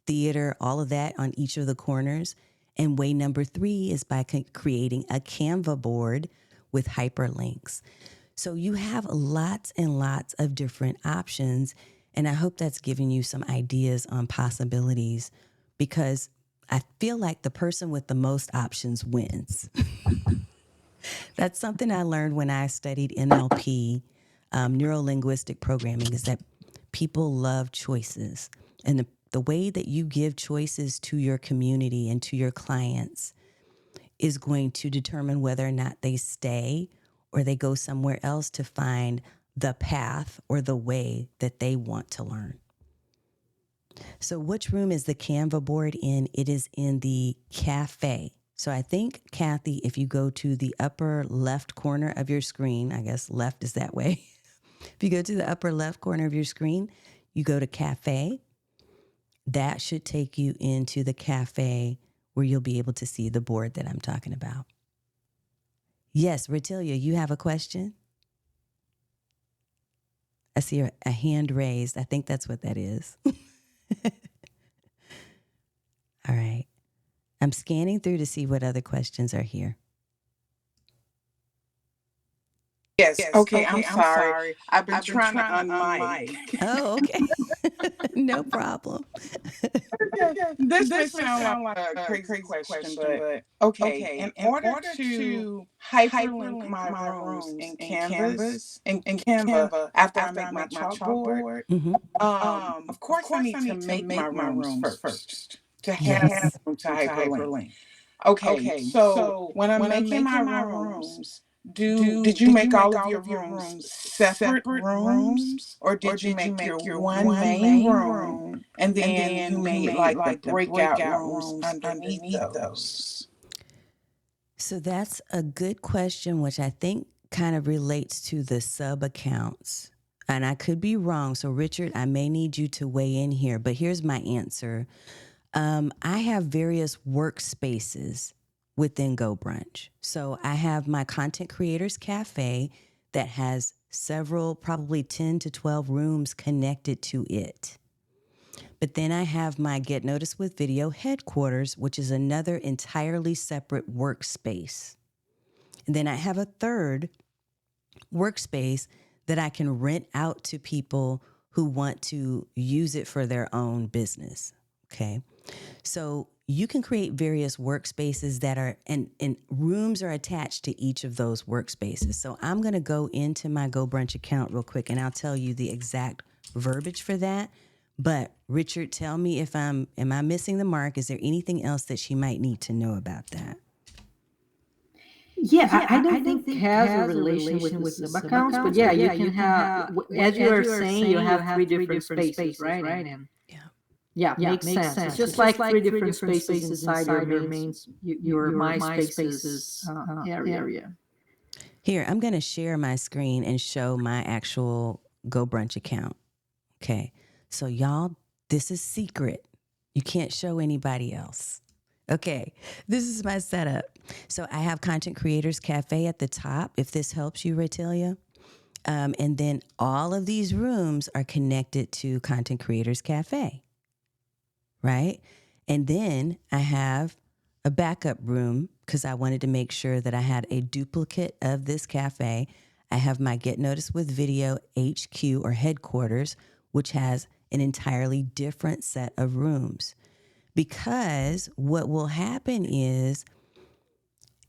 theater, all of that on each of the corners. And way number 3 is by creating a Canva board with hyperlinks. So you have lots and lots of different options. And I hope that's giving you some ideas on possibilities, because I feel like the person with the most options wins. That's something I learned when I studied NLP, neuro-linguistic programming, is that people love choices. And the way that you give choices to your community and to your clients is going to determine whether or not they stay or they go somewhere else to find the path or the way that they want to learn. So which room is the Canva board in? It is in the cafe. So I think, Kathy, if you go to the upper left corner of your screen, I guess left is that way. If you go to the upper left corner of your screen, you go to cafe. That should take you into the cafe where you'll be able to see the board that I'm talking about. Yes, Ratilia, you have a question? I see a hand raised. I think that's what that is. All right. I'm scanning through to see what other questions are here. Yes. Okay. I'm sorry. I've been trying to unmic. Oh, okay. No problem. This may sound like a crazy question, but okay. In order to hyperlink my rooms in Canva, after I make my chalkboard, Mm-hmm. of course I need to make my rooms first to have Yes. them to hyperlink. Okay. So when I'm making my rooms, did you make all of your rooms separate rooms, or did you make your one main room and then you made like the breakout rooms underneath those? So that's a good question, which I think kind of relates to the sub accounts. And I could be wrong. So Richard, I may need you to weigh in here, but here's my answer. I have various workspaces within GoBrunch. So I have my Content Creators Cafe that has several, probably 10 to 12 rooms connected to it. But then I have my Get Noticed with Video headquarters, which is another entirely separate workspace. And then I have a third workspace that I can rent out to people who want to use it for their own business. Okay. So you can create various workspaces that are, and rooms are attached to each of those workspaces. So I'm going to go into my GoBrunch account real quick and I'll tell you the exact verbiage for that. But Richard, tell me if am I missing the mark? Is there anything else that she might need to know about that? Yeah, I don't think it has a relation with the sub-accounts, but yeah, you can have, as you are saying, you have three different spaces, right? And yeah, makes sense. It's just like three different spaces inside your My Spaces area. Here, I'm going to share my screen and show my actual GoBrunch account. Okay. So y'all, this is secret. You can't show anybody else. Okay. This is my setup. So I have Content Creators Cafe at the top, if this helps you, Ratelia. And then all of these rooms are connected to Content Creators Cafe, right? And then I have a backup room because I wanted to make sure that I had a duplicate of this cafe. I have my Get Noticed with Video HQ or headquarters, which has an entirely different set of rooms. Because what will happen is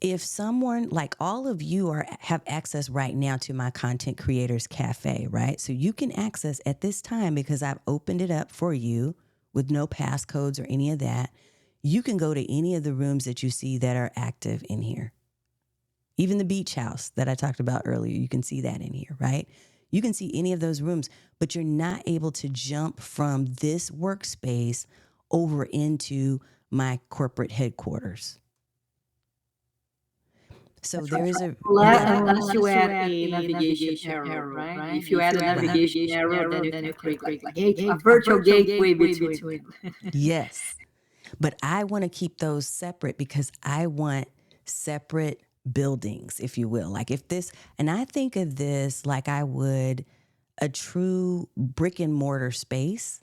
if someone like all of you have access right now to my Content Creators Cafe, right? So you can access at this time because I've opened it up for you with no passcodes or any of that. You can go to any of the rooms that you see that are active in here. Even the beach house that I talked about earlier, you can see that in here, right? You can see any of those rooms, but you're not able to jump from this workspace over into my corporate headquarters. So there is unless you add a navigation arrow, right? If you add a navigation arrow, then you can create like a virtual gateway between. Yes. But I want to keep those separate because I want separate buildings, if you will. Like if this, and I think of this like I would a true brick and mortar space.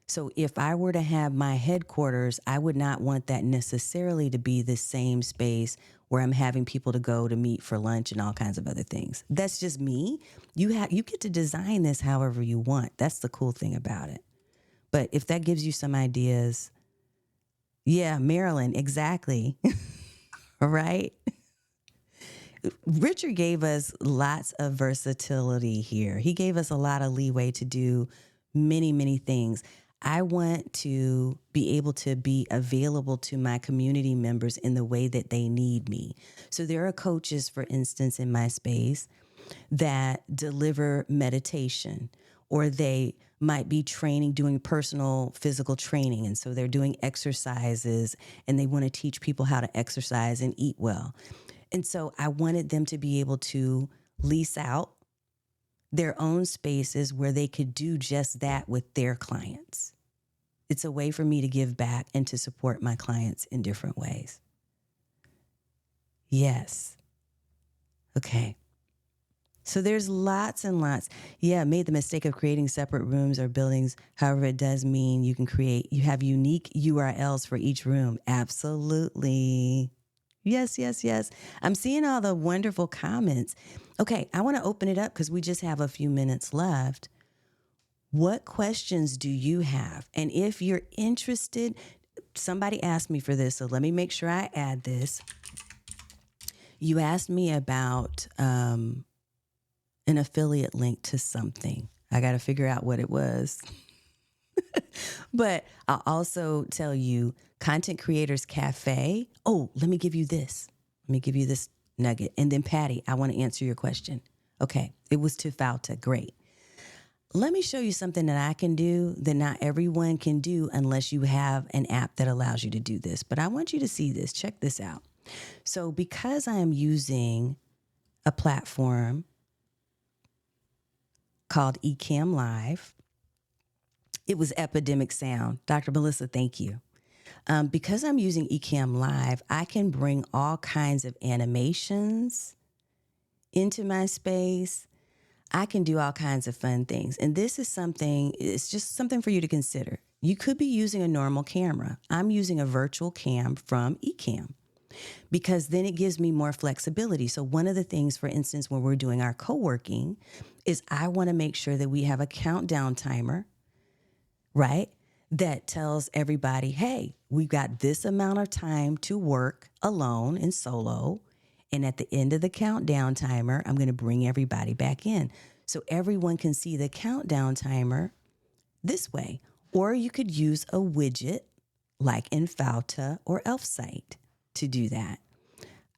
So if I were to have my headquarters, I would not want that necessarily to be the same space where I'm having people to go to meet for lunch and all kinds of other things. That's just me. You get to design this however you want. That's the cool thing about it. But if that gives you some ideas, yeah, Marilyn, exactly. All right. Richard gave us lots of versatility here. He gave us a lot of leeway to do many, many things. I want to be able to be available to my community members in the way that they need me. So there are coaches, for instance, in my space that deliver meditation, or they might be doing personal physical training. And so they're doing exercises and they want to teach people how to exercise and eat well. And so I wanted them to be able to lease out their own spaces where they could do just that with their clients. It's a way for me to give back and to support my clients in different ways. Yes. Okay. So there's lots and lots. Yeah, made the mistake of creating separate rooms or buildings. However, it does mean you have unique URLs for each room. Absolutely. Yes, yes, yes. I'm seeing all the wonderful comments. Okay, I want to open it up because we just have a few minutes left. What questions do you have? And if you're interested, somebody asked me for this, so let me make sure I add this. You asked me about an affiliate link to something. I got to figure out what it was. But I'll also tell you Content Creators Cafe. Oh, let me give you this. Let me give you this nugget. And then Patty, I want to answer your question. Okay, it was to Falta. Great. Let me show you something that I can do that not everyone can do unless you have an app that allows you to do this. But I want you to see this. Check this out. So because I am using a platform called Ecamm Live, it was Epidemic Sound. Dr. Melissa, thank you. Because I'm using Ecamm Live, I can bring all kinds of animations into my space. I can do all kinds of fun things. And this is it's just something for you to consider. You could be using a normal camera. I'm using a virtual cam from Ecamm. because then it gives me more flexibility. So one of the things, for instance, when we're doing our co-working is I want to make sure that we have a countdown timer, right? That tells everybody, hey, we've got this amount of time to work alone and solo. And at the end of the countdown timer, I'm going to bring everybody back in. So everyone can see the countdown timer this way. Or you could use a widget like in Fauta or Elfsight to do that.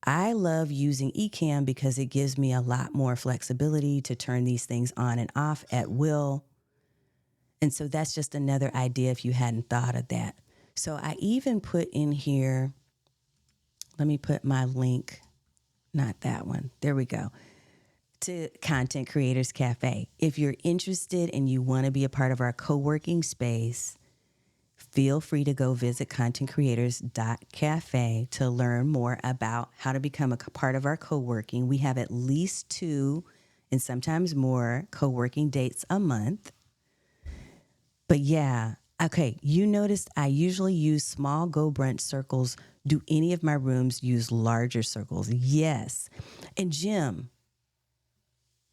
I love using Ecamm because it gives me a lot more flexibility to turn these things on and off at will. And so that's just another idea if you hadn't thought of that. So I even put in here, let me put my link, not that one, there we go, to Content Creators Cafe. If you're interested and you want to be a part of our co-working space, feel free to go visit contentcreators.cafe to learn more about how to become a part of our co-working. We have at least 2 and sometimes more co-working dates a month. But yeah, okay, you noticed I usually use small GoBrunch circles. Do any of my rooms use larger circles? Yes. And Jim,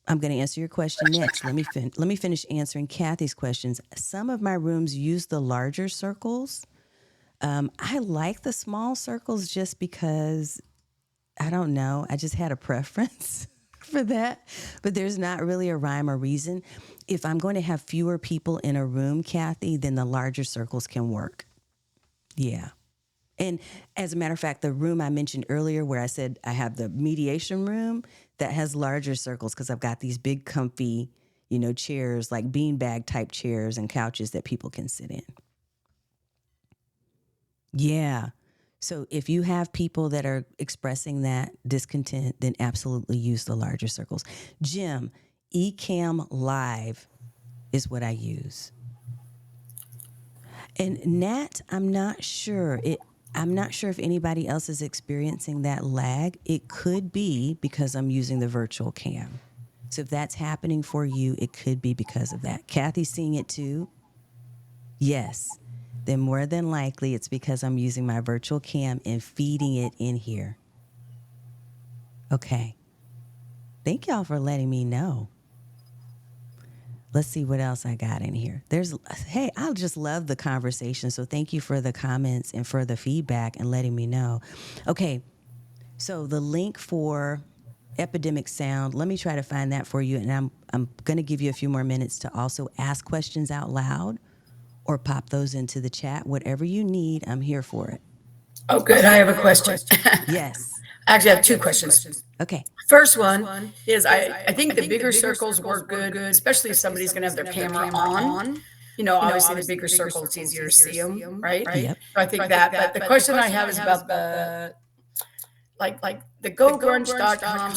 I'm going to answer your question next. Let me finish answering Kathy's questions. Some of my rooms use the larger circles. I like the small circles just because, I don't know, I just had a preference for that. But there's not really a rhyme or reason. If I'm going to have fewer people in a room, Kathy, then the larger circles can work. Yeah. And as a matter of fact, the room I mentioned earlier where I said I have the mediation room, that has larger circles because I've got these big comfy, chairs, like beanbag type chairs and couches that people can sit in. Yeah. So if you have people that are expressing that discontent, then absolutely use the larger circles. Jim, Ecamm Live is what I use. And Nat, I'm not sure if anybody else is experiencing that lag. It could be because I'm using the virtual cam. So if that's happening for you, it could be because of that. Kathy's seeing it too? Yes. Then more than likely it's because I'm using my virtual cam and feeding it in here. Okay. Thank y'all for letting me know. Let's see what else I got in here. Hey, I just love the conversation. So thank you for the comments and for the feedback and letting me know. Okay. So the link for Epidemic Sound, let me try to find that for you. And I'm going to give you a few more minutes to also ask questions out loud or pop those into the chat. Whatever you need, I'm here for it. Oh, good. I have a question. Yes. Actually, I have 2 questions. Okay. First one is I think the bigger circles work good, especially if somebody's going to have their camera on. Obviously the bigger circle, it's easier to see them, right? Yep. So I think that. But the question I have is about the the GoBrunch.com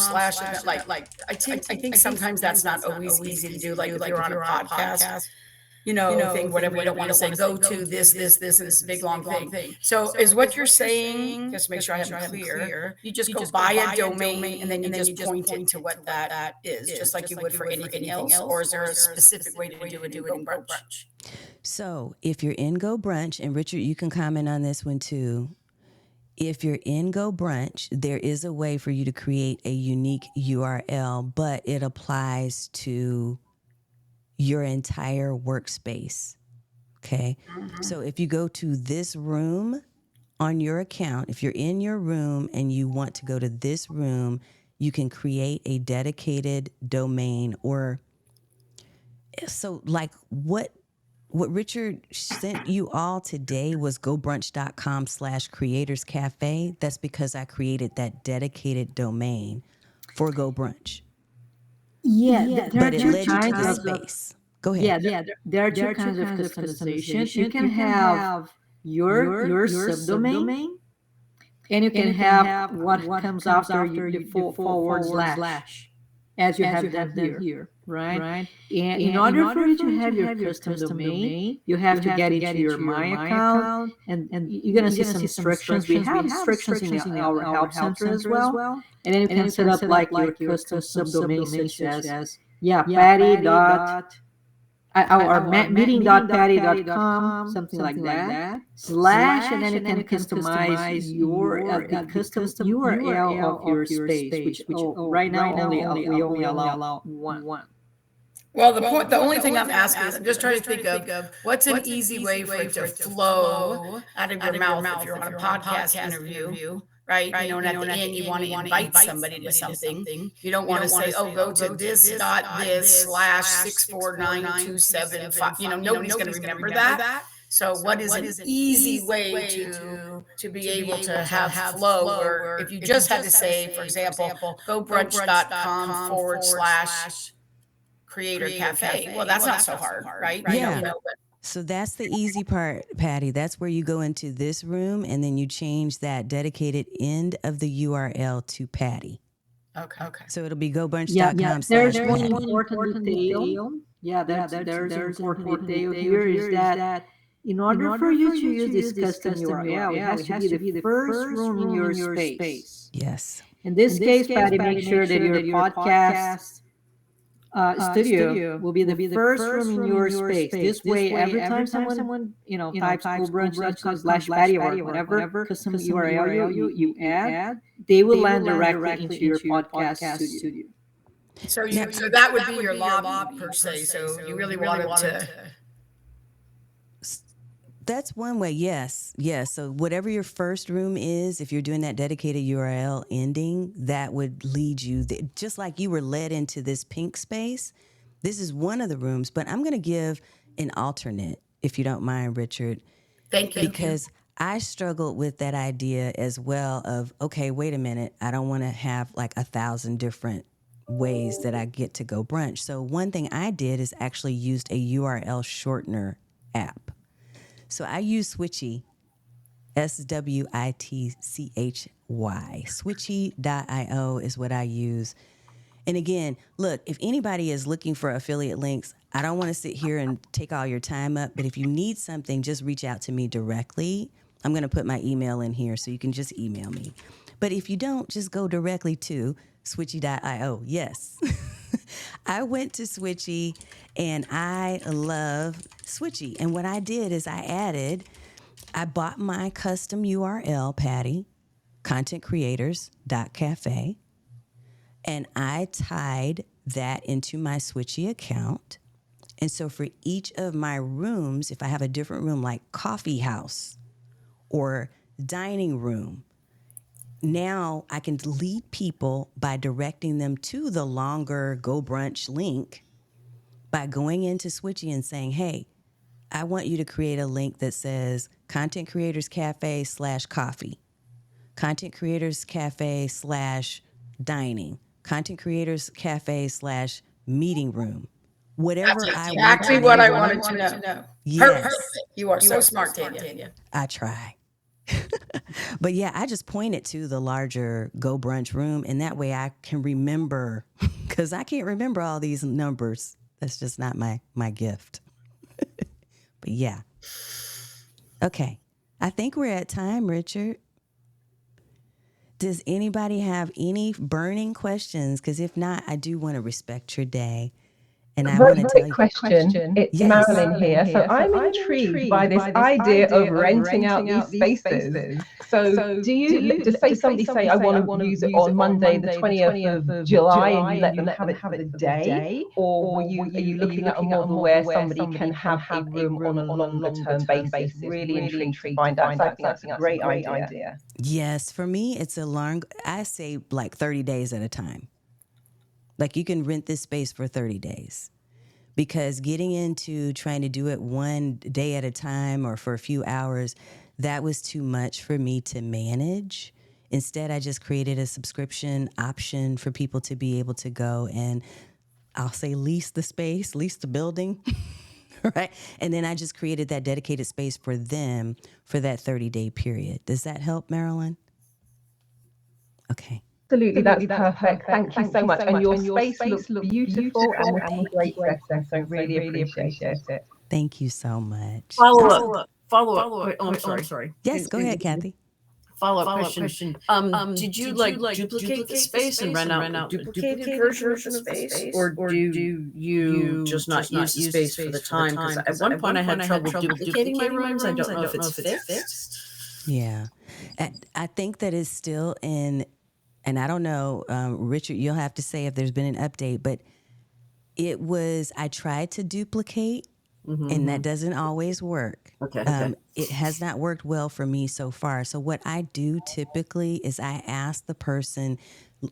/ I think sometimes that's not always easy to do. Like if you're on a podcast, thing, whatever, you don't want to say go to this, and this big long thing. So is what you're saying, just make sure I have it clear, you just go buy a domain and then you just point it to what that is, just like you would for anything else, or is there a specific way to do it in GoBrunch? So if you're in GoBrunch, and Richard, you can comment on this one too. If you're in GoBrunch, there is a way for you to create a unique URL, but it applies to your entire workspace. Okay. Mm-hmm. So if you go to this room on your account, if you're in your room and you want to go to this room, you can create a dedicated domain. Or so like what Richard sent you all today was GoBrunch.com/creators cafe. That's because I created that dedicated domain for GoBrunch. Yeah, but it led you to the space. Go ahead. Yeah, there are 2 kinds of customization. You can have your subdomain, and you can have what comes after the forward slash, as you have done here, right? And in order for you to have your custom domain, you have to get into your My account, and you're going to see some instructions. We have instructions in our help center as well. And then you can set up like your custom subdomain, such as Patty meeting.patty.com, something like that, slash, and then you can customize the custom URL of your space, which right now we only allow one. Well, the only thing I'm asking is I'm just trying to think of what's an easy way for it to flow out of your mouth if you're on a podcast interview, right? You know, and at the end you want to invite somebody to something. You don't want to say, "Oh, go to this dot this slash 64927 5." You know, nobody's going to remember that. So, what is an easy way to be able to have flow where if you just had to say, for example, gobrunch.com/. Creator Cafe. Well, that's not so hard, right? Yeah. You know, So that's the easy part, Patty. That's where you go into this room and then you change that dedicated end of the URL to Patty. Okay. So it'll be gobrunch.com. There's one important detail. There's an important detail here is that in order for you to use this custom URL, it has to be the first room in your space. Yes. In this case, Patty, make sure that your podcast studio will be the first room in your space. This way, every time someone types gobrunch.com/Patty or whatever custom URL you add, they will land directly into your podcast studio. So that would be your lobby per se. So you really wanted to. That's one way. Yes. So whatever your first room is, if you're doing that dedicated URL ending, that would lead you, just like you were led into this pink space. This is one of the rooms, but I'm going to give an alternate, if you don't mind, Richard. Thank you. Because I struggled with that idea as well of, okay, wait a minute. I don't want to have like 1,000 different ways that I get to go brunch. So one thing I did is actually used a URL shortener app. So I use Switchy, SWITCHY. Switchy.io is what I use. And again, look, if anybody is looking for affiliate links, I don't want to sit here and take all your time up, but if you need something, just reach out to me directly. I'm going to put my email in here so you can just email me. But if you don't, just go directly to switchy.io. Yes. I went to Switchy and I love Switchy. And what I did is I bought my custom URL, Patty, contentcreators.cafe, and I tied that into my Switchy account. And so for each of my rooms, if I have a different room like coffee house or dining room, now I can lead people by directing them to the longer Go Brunch link by going into Switchy and saying, hey, I want you to create a link that says Content Creators Cafe /coffee, Content Creators Cafe /dining, Content Creators Cafe /meeting room. Whatever That's exactly what I wanted to know. Yes. Perfect. You are so smart, Tanya. I try. But yeah, I just pointed to the larger Go Brunch room, and that way I can remember, because I can't remember all these numbers. That's just not my gift. But yeah. Okay. I think we're at time, Richard. Does anybody have any burning questions? Because if not, I do want to respect your day. And I want to tell you. Question. It's Marilyn here. So I'm intrigued by this idea of renting out these spaces. So do you just say somebody say I want to use it on Monday the 20th of July and you let them have it for the day, or are you looking at a model where somebody can have a room on a longer term basis? Really intrigued to find out. So I think that's a great idea. Yes, for me it's a long, I say like 30 days at a time. Like you can rent this space for 30 days. Because getting into trying to do it one day at a time or for a few hours, that was too much for me to manage. Instead, I just created a subscription option for people to be able to go and I'll say lease the space, lease the building, right? And then I just created that dedicated space for them for that 30-day period. Does that help, Marilyn? Okay. Absolutely, that's perfect. Thank you so much. And your space looks beautiful and with a great setting, so really appreciate it. Thank you so much. Follow up. Oh, I'm sorry. Yes, go ahead, Kathy. follow-up question. Did you like duplicate the space and rent out a duplicated version of the space, or do you just not use the space for the time? Because at one point I had trouble duplicating my rooms. I don't know if it's fixed. Yeah. I think that is still in, and I don't know, Richard, you'll have to say if there's been an update, but I tried to duplicate, and that doesn't always work. Okay. It has not worked well for me so far. So what I do typically is I ask the person,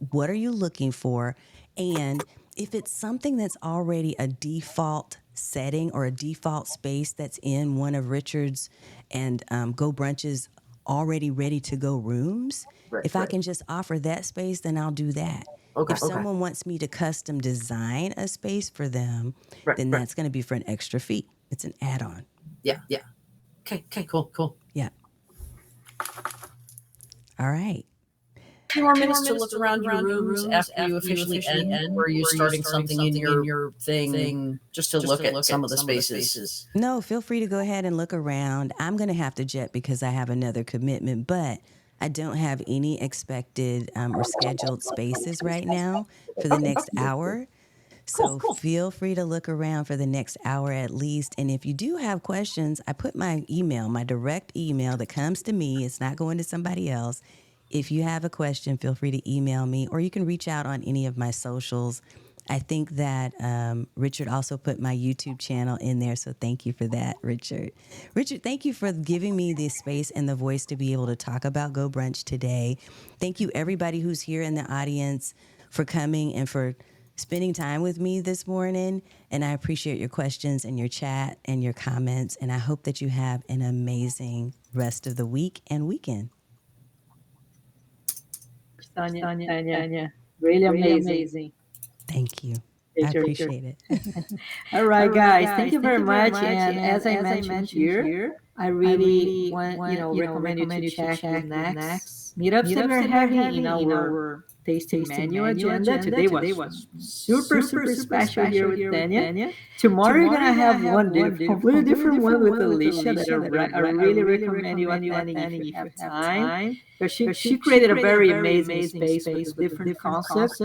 what are you looking for? And if it's something that's already a default setting or a default space that's in one of Richard's and GoBrunch's already ready to go rooms, if I can just offer that space, then I'll do that. If someone wants me to custom design a space for them, then that's going to be for an extra fee. It's an add-on. Yeah. Okay, cool. Yeah. All right. 2 more minutes to look around your rooms after you officially end, or are you starting something in your thing just to look at some of the spaces? No, feel free to go ahead and look around. I'm going to have to jet because I have another commitment, but I don't have any expected or scheduled spaces right now for the next hour. So feel free to look around for the next hour at least. And if you do have questions, I put my email, my direct email that comes to me. It's not going to somebody else. If you have a question, feel free to email me, or you can reach out on any of my socials. I think that Richard also put my YouTube channel in there, so thank you for that, Richard. Richard, thank you for giving me the space and the voice to be able to talk about GoBrunch today. Thank you, everybody who's here in the audience, for coming and for spending time with me this morning. And I appreciate your questions and your chat and your comments, and I hope that you have an amazing rest of the week and weekend. Tanya. Really amazing. Thank you. I appreciate it. All right, guys. Thank you very much. And as I mentioned here, I really recommend you to check the next meetups that we're having in our tasting menu agenda. Today was super special here with Tanya. Tomorrow we're gonna have one completely different one with Alicia that I really recommend you attending if you have time. Because she created a very amazing space with different concepts.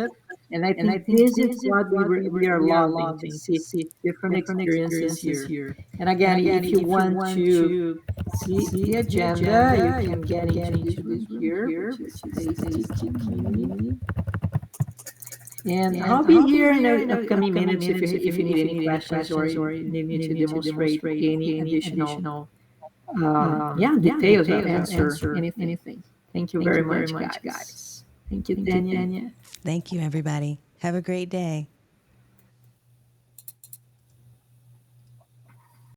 And I think this is what we are loving to see different experiences here. And again, if you want to see the agenda, you can get into this here, which is Tasty Community. And I'll be here in the upcoming minutes if you need any questions or you need me to demonstrate any additional details or answer anything. Thank you very much, guys. Thank you, Tanya. Thank you, everybody. Have a great day.